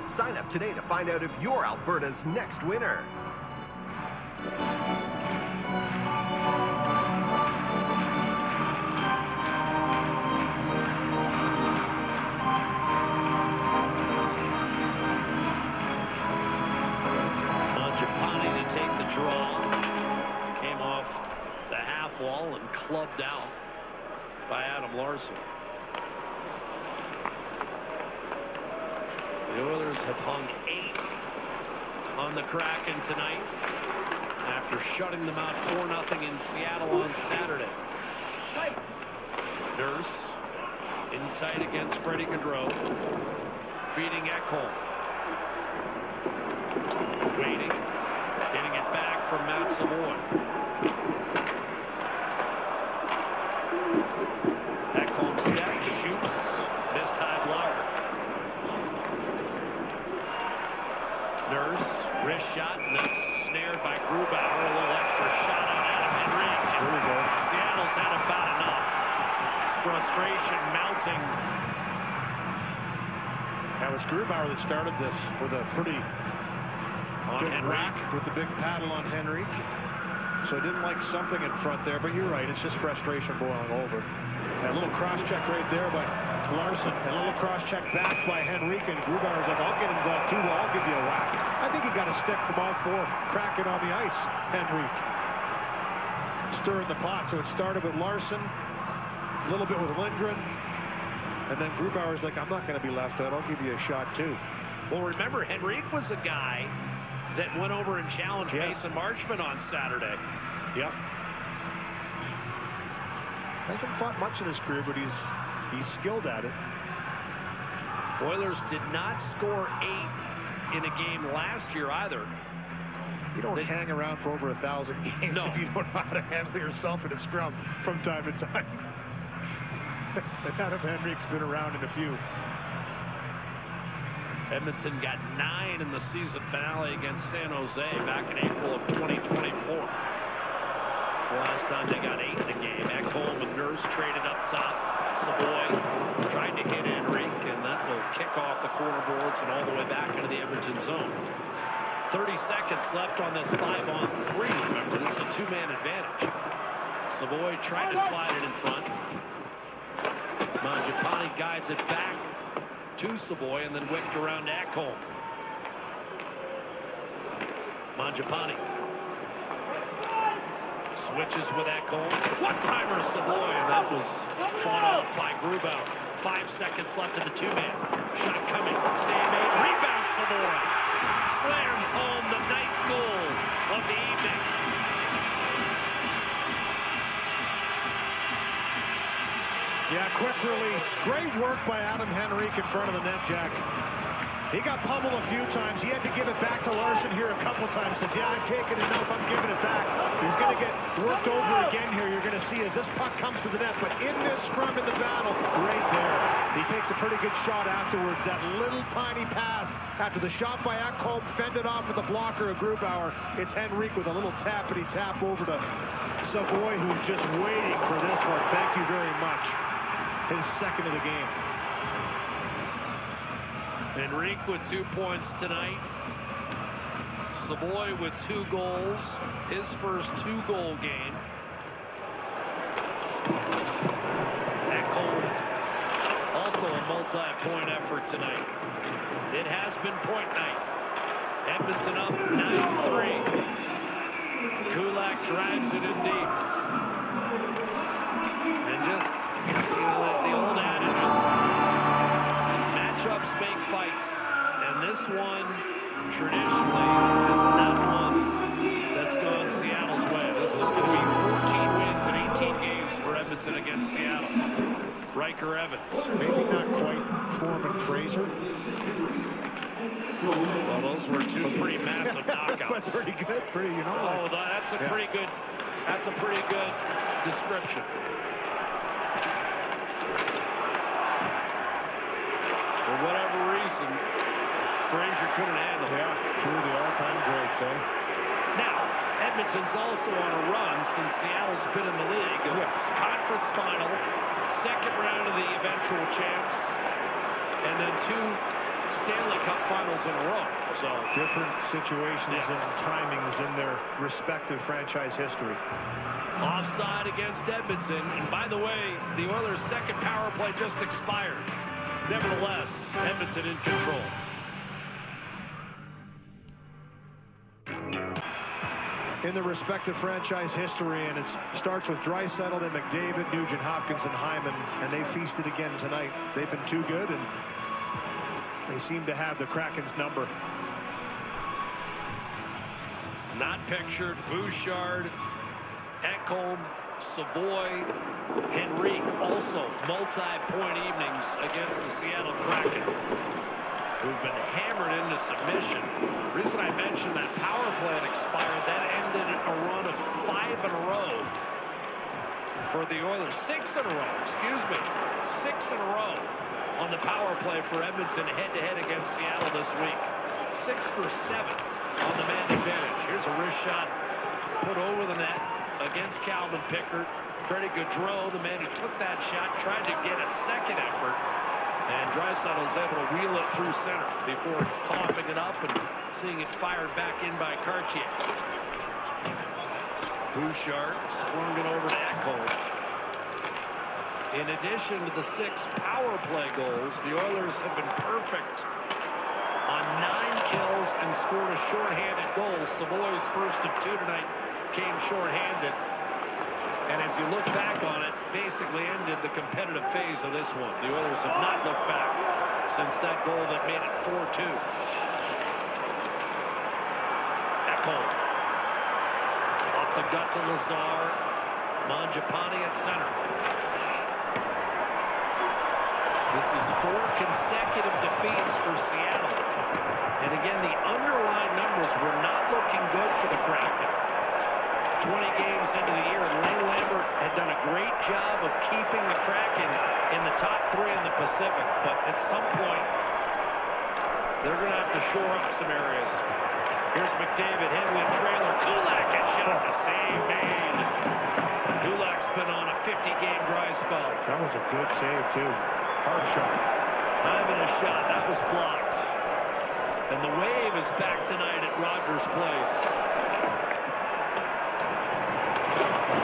Sign up today to find out if you're Alberta's next winner. Mangiapane to take the draw. Came off the half wall and clubbed out by Adam Larson. The Oilers have hung 8 on the Kraken tonight after shutting them out 4-0 in Seattle on Saturday. Nurse in tight against Freddie Gaudreau. Feeding Ekholm. Waiting. Getting it back from Matt Savoy. Ekholm steps, shoots. Missed high blocker. Nurse, wrist shot, and that's snared by Grubauer. A little extra shot on Adam Henrique. Seattle's had about enough. It's frustration mounting. That was Grubauer that started this with a pretty On Henrique. with the big paddle on Henrique. So I didn't like something in front there, but you're right. It's just frustration boiling over. And a little cross-check right there by Larson. And a little cross-check back by Henrique. And Grubauer's like, I'll get involved too. Well, I'll give you a whack. I think he got a stick from all 4 Kraken on the ice. Henrique stirring the pot. So it started with Larson, a little bit with Lindgren. And then Grubauer's like, I'm not going to be left out. I'll give you a shot too. Well, remember, Henrique was a guy that went over and challenged Mason Marchment on Saturday. Yep. Hasn't fought much in his career, but he's skilled at it. Oilers did not score 8 in a game last year either. You don't hang around for over 1,000 games if you don't know how to handle yourself in a scrum from time to time. Adam Henrique's been around in a few. Edmonton got 9 in the season finale against San Jose back in April of 2024. It's the last time they got 8 in the game. Ekholm and Nurse traded up top. Savoy tried to hit Henrique, and that will kick off the corner boards and all the way back into the Edmonton zone. 30 seconds left on this 5-on-3. Remember, this is a 2-man advantage. Savoy tried to slide it in front. Mangiapane guides it back to Savoy and then whipped around to Ekholm. Mangiapane switches with Ekholm. One-timer Savoy, and that was fought off by Grubauer. 5 seconds left in the 2-man. Shot coming. Save made. Rebound Savoy. Slams home the 9th goal of the evening. Yeah, quick release. Great work by Adam Henrique in front of the net, Jack. He got pummeled a few times. He had to give it back to Larson here a couple times. Says, yeah, I've taken enough. I'm giving it back. He's going to get worked over again here. You're going to see as this puck comes to the net. But in this scrum in the battle, right there, he takes a pretty good shot afterwards. That little tiny pass after the shot by Ekholm fended off with the blocker of Grubauer. It's Henrique with a little tappity tap over to Savoy, who's just waiting for this one. Thank you very much. His second of the game. Henrique with 2 points tonight. Savoy with 2 goals. His first 2-goal game. Ekholm also a multi-point effort tonight. It has been point night. Edmonton up 9-3. Kulak drives it in deep. And just, the old adage is matchups make fights. And this one, traditionally, is not one that's gone Seattle's way. This is going to be 14 wins in 18 games for Edmonton against Seattle. Riker Evans. Maybe not quite Foreman Fraser. Well, those were 2 pretty massive knockouts. That's pretty good. Pretty, you know. Oh, that's a pretty good. That's a pretty good description. For whatever reason, Fraser couldn't handle it. Yeah, 2 of the all-time greats, eh? Now, Edmonton's also on a run since Seattle's been in the league. Conference final, 2nd round of the eventual champs, and then 2 Stanley Cup finals in a row. So different situations and timings in their respective franchise history. Offside against Edmonton. And by the way, the Oilers' second power play just expired. Nevertheless, Edmonton in control. in the respective franchise history, and it starts with Draisaitl, then McDavid, Nugent Hopkins, and Hyman, and they feasted again tonight. They've been too good, and they seem to have the Kraken's number. Not pictured. Bouchard, Ekholm, Savoy, Henrique, also multi-point evenings against the Seattle Kraken, who've been hammered into submission. The reason I mentioned that power play had expired, that ended a run of 5 in a row for the Oilers. 6 in a row, excuse me. 6 in a row on the power play for Edmonton head-to-head against Seattle this week. 6 for 7 on the man advantage. Here's a wrist shot put over the net against Calvin Pickard. Freddie Gaudreau, the man who took that shot, tried to get a second effort, and Draisaitl was able to wheel it through center before coughing it up and seeing it fired back in by Cartier. Bouchard sprung it over to Ekholm. In addition to the 6 power play goals, the Oilers have been perfect on 9 kills and scored a shorthanded goal. Savoy's first of 2 tonight came shorthanded, and as you look back on it, basically ended the competitive phase of this one. The Oilers have not looked back since that goal that made it 4-2. Ekholm off the gut to Lazar. Mangiapane at center. This is 4 consecutive defeats for Seattle, and again, the underlying numbers were not looking good for the Kraken. 20 games into the year, and Lane Lambert had done a great job of keeping the Kraken in the top 3 in the Pacific, but at some point, they're going to have to shore up some areas. Here's McDavid, Henley trailer. Kulak has shot, a save made. Kulak's been on a 50-game dry spell. That was a good save, too. Hard shot. Hyman a shot, that was blocked. And the Wave is back tonight at Rogers Place.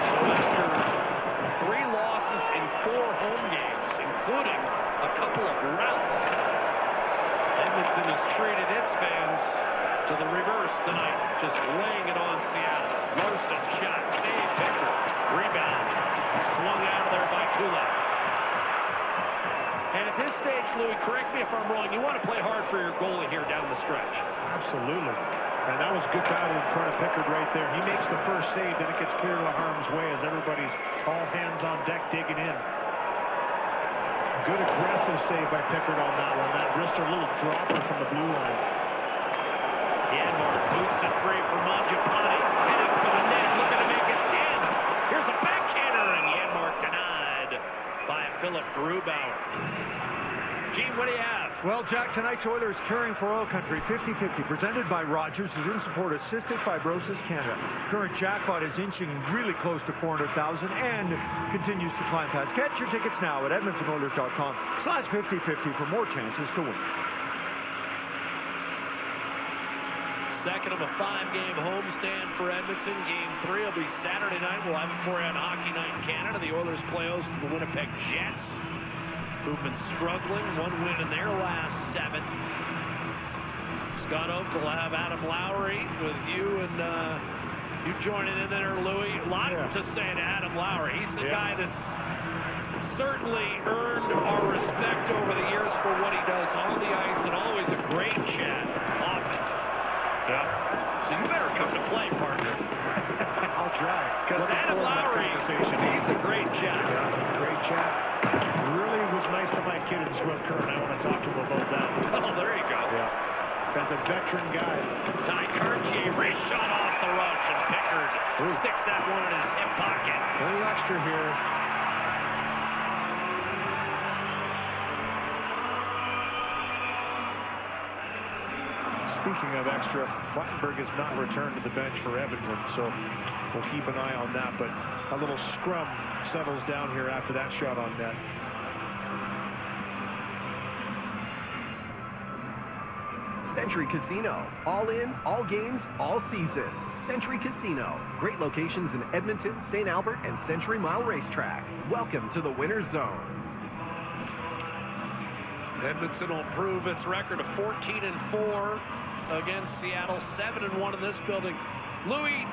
So after 3 losses in 4 home games, including a couple of routes, Edmonton has treated its fans to the reverse tonight, just laying it on Seattle. Larson shot, save, Pickard, rebound, swung out of there by Kulak. And at this stage, Louis, correct me if I'm wrong, you want to play hard for your goalie here down the stretch. Absolutely. And that was good battle in front of Pickard right there. He makes the first save, then it gets clear to harm's way as everybody's all hands on deck digging in. Good aggressive save by Pickard on that one. That wrister little dropper from the blue line. Janmark boots it free for Mangiapane. Heading for the net, looking to make it 10. Here's a backhander, and Janmark denied by Philip Grubauer. Gene, what do you have? Well, Jack, tonight's Oilers caring for oil country 50-50, presented by Rogers, is in support of Cystic Fibrosis Canada. Current jackpot is inching really close to 400,000 and continues to climb fast. Get your tickets now at EdmontonOilers.com/50-50 for more chances to win. Second of a 5-game homestand for Edmonton. Game 3 will be Saturday night. We'll have it for you on Hockey Night in Canada. The Oilers play host to the Winnipeg Jets, who've been struggling. 1 win in their last 7. Scott Oak will have Adam Lowry with you, and you joining in there, Louis. A lot to say to Adam Lowry. He's a guy that's certainly earned our respect over the years for what he does on the ice, and always a great chat, often. Yeah. So you better come to play, partner. I'll try. Because Adam Lowry, he's a great chat. Yeah, great chat. Really was nice to my kid in Swift Current. I want to talk to him about that. Oh, there you go. Yeah. As a veteran guy. Ty Cartier, wrist shot off the rush, and Pickard sticks that one in his hip pocket. A little extra here. Speaking of extra, Plattenberg has not returned to the bench for Edmonton, so we'll keep an eye on that. But a little scrum settles down here after that shot on net. Century Casino. All in, all games, all season. Century Casino. Great locations in Edmonton, St. Albert, and Century Mile Racetrack. Welcome to the Winner's Zone. Edmonton will improve its record of 14-4 against Seattle, 7-1 in this building Louis,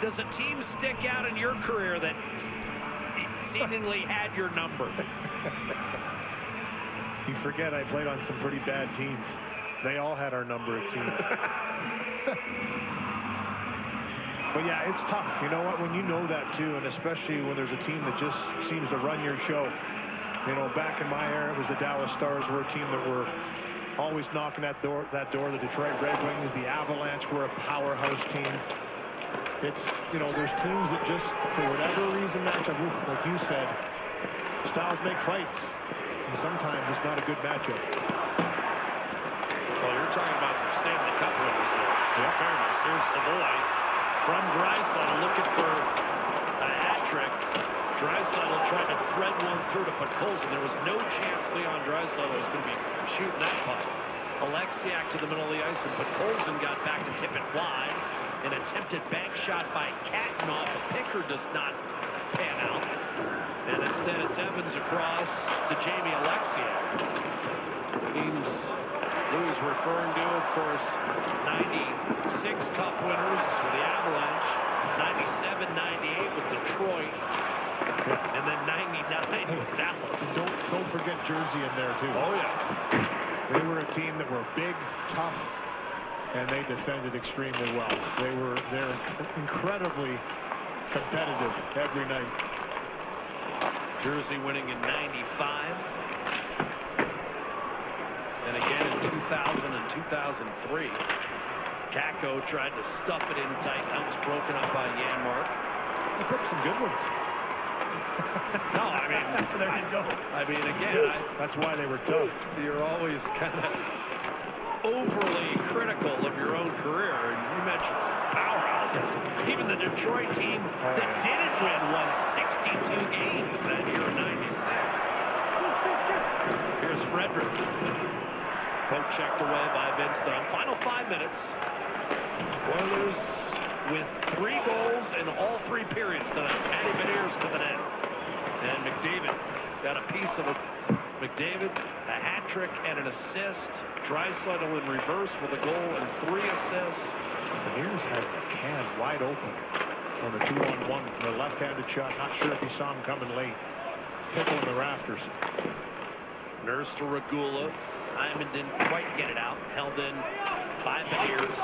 does a team stick out in your career that seemingly had your number? You forget I played on some pretty bad teams. They all had our number, it seemed. But yeah, it's tough. You know what? When you know that too, and especially when there's a team that just seems to run your show. You know, back in my era, it was the Dallas Stars were a team that were always knocking that door. The Detroit Red Wings, the Avalanche were a powerhouse team. It's, you know, there's teams that just, for whatever reason, match up. Like you said, styles make fights. And sometimes it's not a good matchup. Well, you're talking about some Stanley Cup winners there. In fairness, here's Savoy from Draisaitl looking for a hat trick. Draisaitl trying to thread one through to Podkolzin. There was no chance Leon Draisaitl was going to be shooting that puck. Alexiak to the middle of the ice, and Podkolzin got back to tip it wide. An attempted bank shot by Katanoff. A picker does not pan out. And instead it's Evans across to Jamie Alexiak. Teams Louis referring to, of course, 96 Cup winners with the Avalanche, 97-98 with Detroit, and then 99 with Dallas. Don't forget Jersey in there, too. Oh, yeah. They were a team that were big, tough, and they defended extremely well. They're incredibly competitive every night. Jersey winning in 95. And again in 2000 and 2003. Kakko tried to stuff it in tight. That was broken up by Janmark. He picked some good ones. No, I mean, there you go. I mean, again, that's why they were tough. You're always kind of overly critical of your own career. And you mentioned some powerhouses. Even the Detroit team that didn't win won 62 games that year in '96. Here's Frederick. Poke checked away by Vince Dunn. Final 5 minutes. Oilers with 3 goals in all 3 periods tonight. Matty Beniers to the net. And McDavid got a piece of it. McDavid, a hat trick and an assist. Draisaitl in reverse with a goal and 3 assists. Beniers had the can wide open on the 2-on-1. The left-handed shot. Not sure if he saw him coming late. Tickling the rafters. Nurse to Regula. Hyman didn't quite get it out. Held in by Beniers.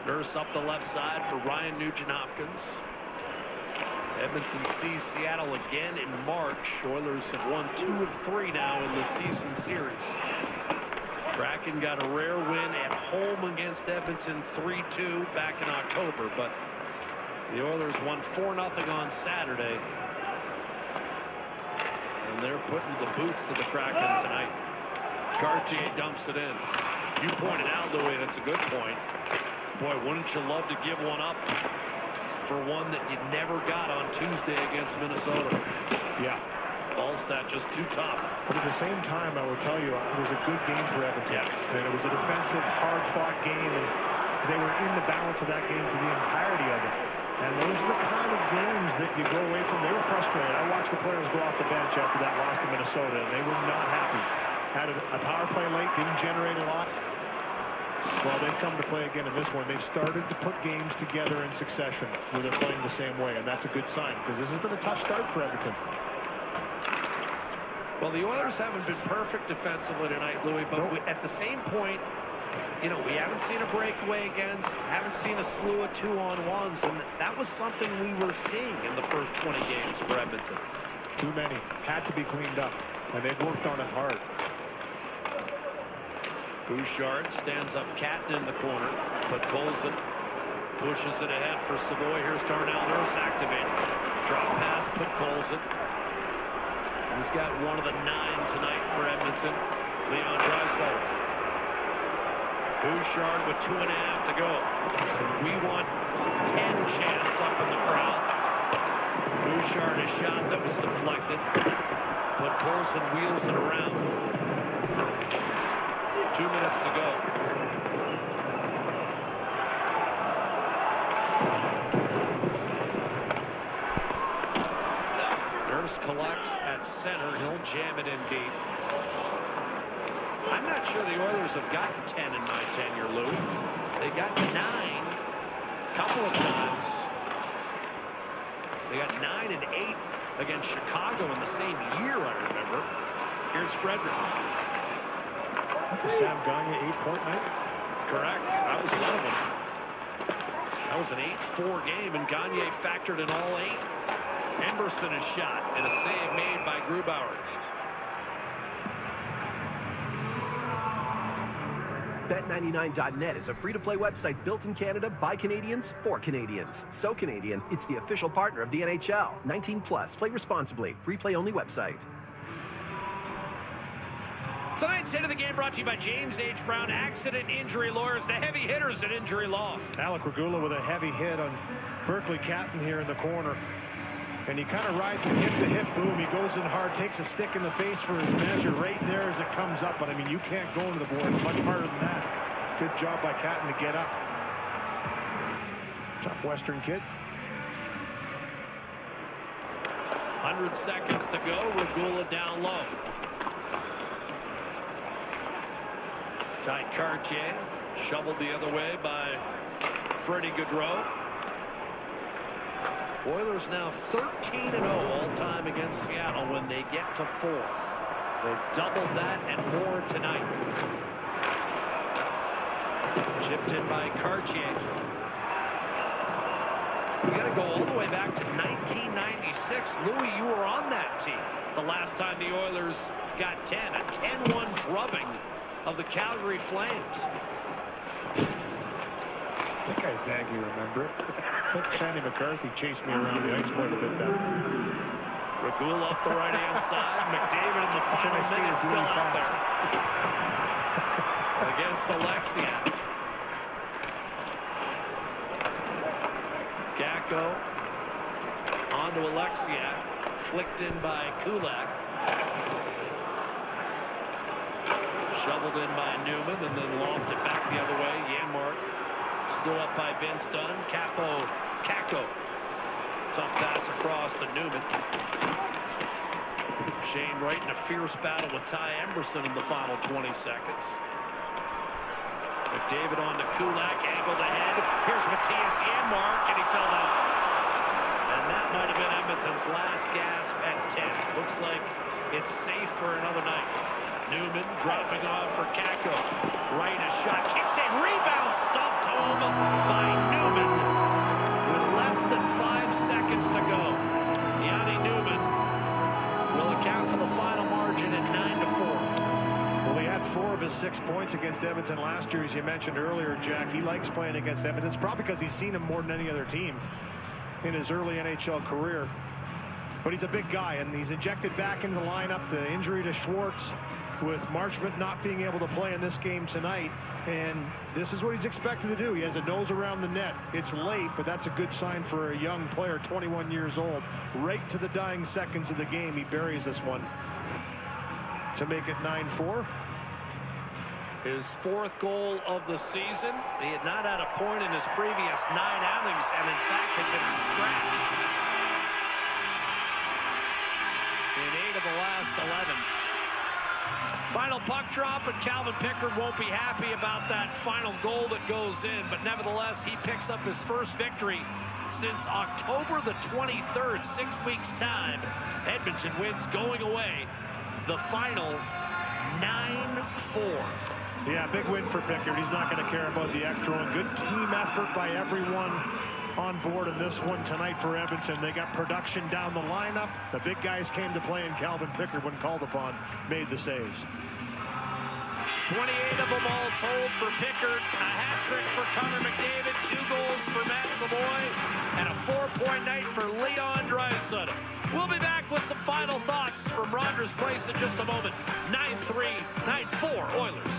Nurse up the left side for Ryan Nugent-Hopkins. Edmonton sees Seattle again in March. Oilers have won 2 of 3 now in the season series. Kraken got a rare win at home against Edmonton 3-2 back in October, but the Oilers won 4-0 on Saturday. And they're putting the boots to the Kraken tonight. Cartier dumps it in. You pointed out, Louis, that's a good point. Boy, wouldn't you love to give one up for one that you never got on Tuesday against Minnesota? Yeah. Ballstat just too tough. But at the same time, I will tell you, it was a good game for Edmonton. Yes. And it was a defensive, hard-fought game, and they were in the balance of that game for the entirety of it. And those are the kind of games that you go away from. They were frustrated. I watched the players go off the bench after that loss to Minnesota, and they were not happy. Had a power play late, didn't generate a lot. Well, they've come to play again in this one. They've started to put games together in succession where they're playing the same way, and that's a good sign because this has been a tough start for Edmonton. Well, the Oilers haven't been perfect defensively tonight, Louis, but at the same point, you know, we haven't seen a breakaway against, haven't seen a slew of 2-on-1s, and that was something we were seeing in the first 20 games for Edmonton. Too many. Had to be cleaned up, and they've worked on it hard. Bouchard stands up Catton in the corner, but Colson pushes it ahead for Savoy. Here's Darnell Nurse activated. Drop pass, put Colson. He's got one of the 9 tonight for Edmonton. Leon Draisaitl. Bouchard with 2.5 to go. So we want 10 chance up in the crowd. Bouchard, a shot that was deflected, but Colson wheels it around. 2 minutes to go. Nurse collects at center. He'll jam it in deep. I'm not sure the Oilers have gotten 10 in my tenure, Lou. They got 9 couple of times. They got 9 and 8 against Chicago in the same year, I remember. Here's Frederick. Sam Gagne 8-point night? Correct. That was one of them. That was an 8-4 game, and Gagne factored in all 8. Emberson is shot, and a save made by Grubauer. Bet99.net is a free-to-play website built in Canada by Canadians for Canadians. So Canadian, it's the official partner of the NHL. 19 plus. Play responsibly. Free play only website. Tonight's hit of the game brought to you by James H. Brown Accident Injury Lawyers, the heavy hitters in injury law. Alec Regula with a heavy hit on Berkeley Catton here in the corner. And he kind of rides from hip to hip, boom. He goes in hard, takes a stick in the face for his measure right there as it comes up. But, I mean, you can't go into the board. It's much harder than that. Good job by Catton to get up. Tough Western kid. 100 seconds to go. Regula down low. Ty Cartier shoveled the other way by Freddie Gaudreau. Oilers now 13-0 all-time against Seattle when they get to 4. They've doubled that and more tonight. Chipped in by Cartier. You got to go all the way back to 1996. Louis, you were on that team the last time the Oilers got 10. A 10-1 drubbing of the Calgary Flames. I think I vaguely remember it. I think Sandy McCarthy chased me around the ice quite a bit then. Regula up the right-hand side. McDavid in the final minute still out there. Against Alexiak. Gacko onto Alexiak. Flicked in by Kulak. Shoveled in by Newman and then lofted back the other way. Janmark still up by Vince Dunn. Kakko. Tough pass across to Newman. Shane Wright in a fierce battle with Ty Emberson in the final 20 seconds. McDavid on to Kulak, angled ahead. Here's Matthias Janmark, and he fell down. And that might have been Edmonton's last gasp at 10. Looks like it's safe for another night. Newman dropping off for Kakko. Right, a shot, kick save, rebound, stuffed home by Newman with less than 5 seconds to go. Yanni Newman will account for the final margin at 9-4. Well, he had 4 of his 6 points against Edmonton last year, as you mentioned earlier, Jack. He likes playing against Edmonton. It's probably because he's seen him more than any other team in his early NHL career. But he's a big guy, and he's injected back into the lineup. The injury to Schwartz, with Marchment not being able to play in this game tonight, and this is what he's expected to do. He has a nose around the net. It's late, but that's a good sign for a young player, 21 years old. Right to the dying seconds of the game, he buries this one to make it 9-4. His 4th goal of the season. He had not had a point in his previous 9 outings, and in fact had been scratched in 8 of the last 11. Final puck drop, and Calvin Pickard won't be happy about that final goal that goes in, but nevertheless, he picks up his first victory since October the 23rd, 6 weeks' time. Edmonton wins going away the final 9-4. Yeah, big win for Pickard. He's not going to care about the extra one. Good team effort by everyone on board in this one tonight for Edmonton. They got production down the lineup. The big guys came to play, and Calvin Pickard, when called upon, made the saves. 28 of them all told for Pickard. A hat trick for Connor McDavid. 2 goals for Matt Savoy. And a 4-point night for Leon Draisaitl. We'll be back with some final thoughts from Rogers Place in just a moment. 9-3, 9-4 Oilers.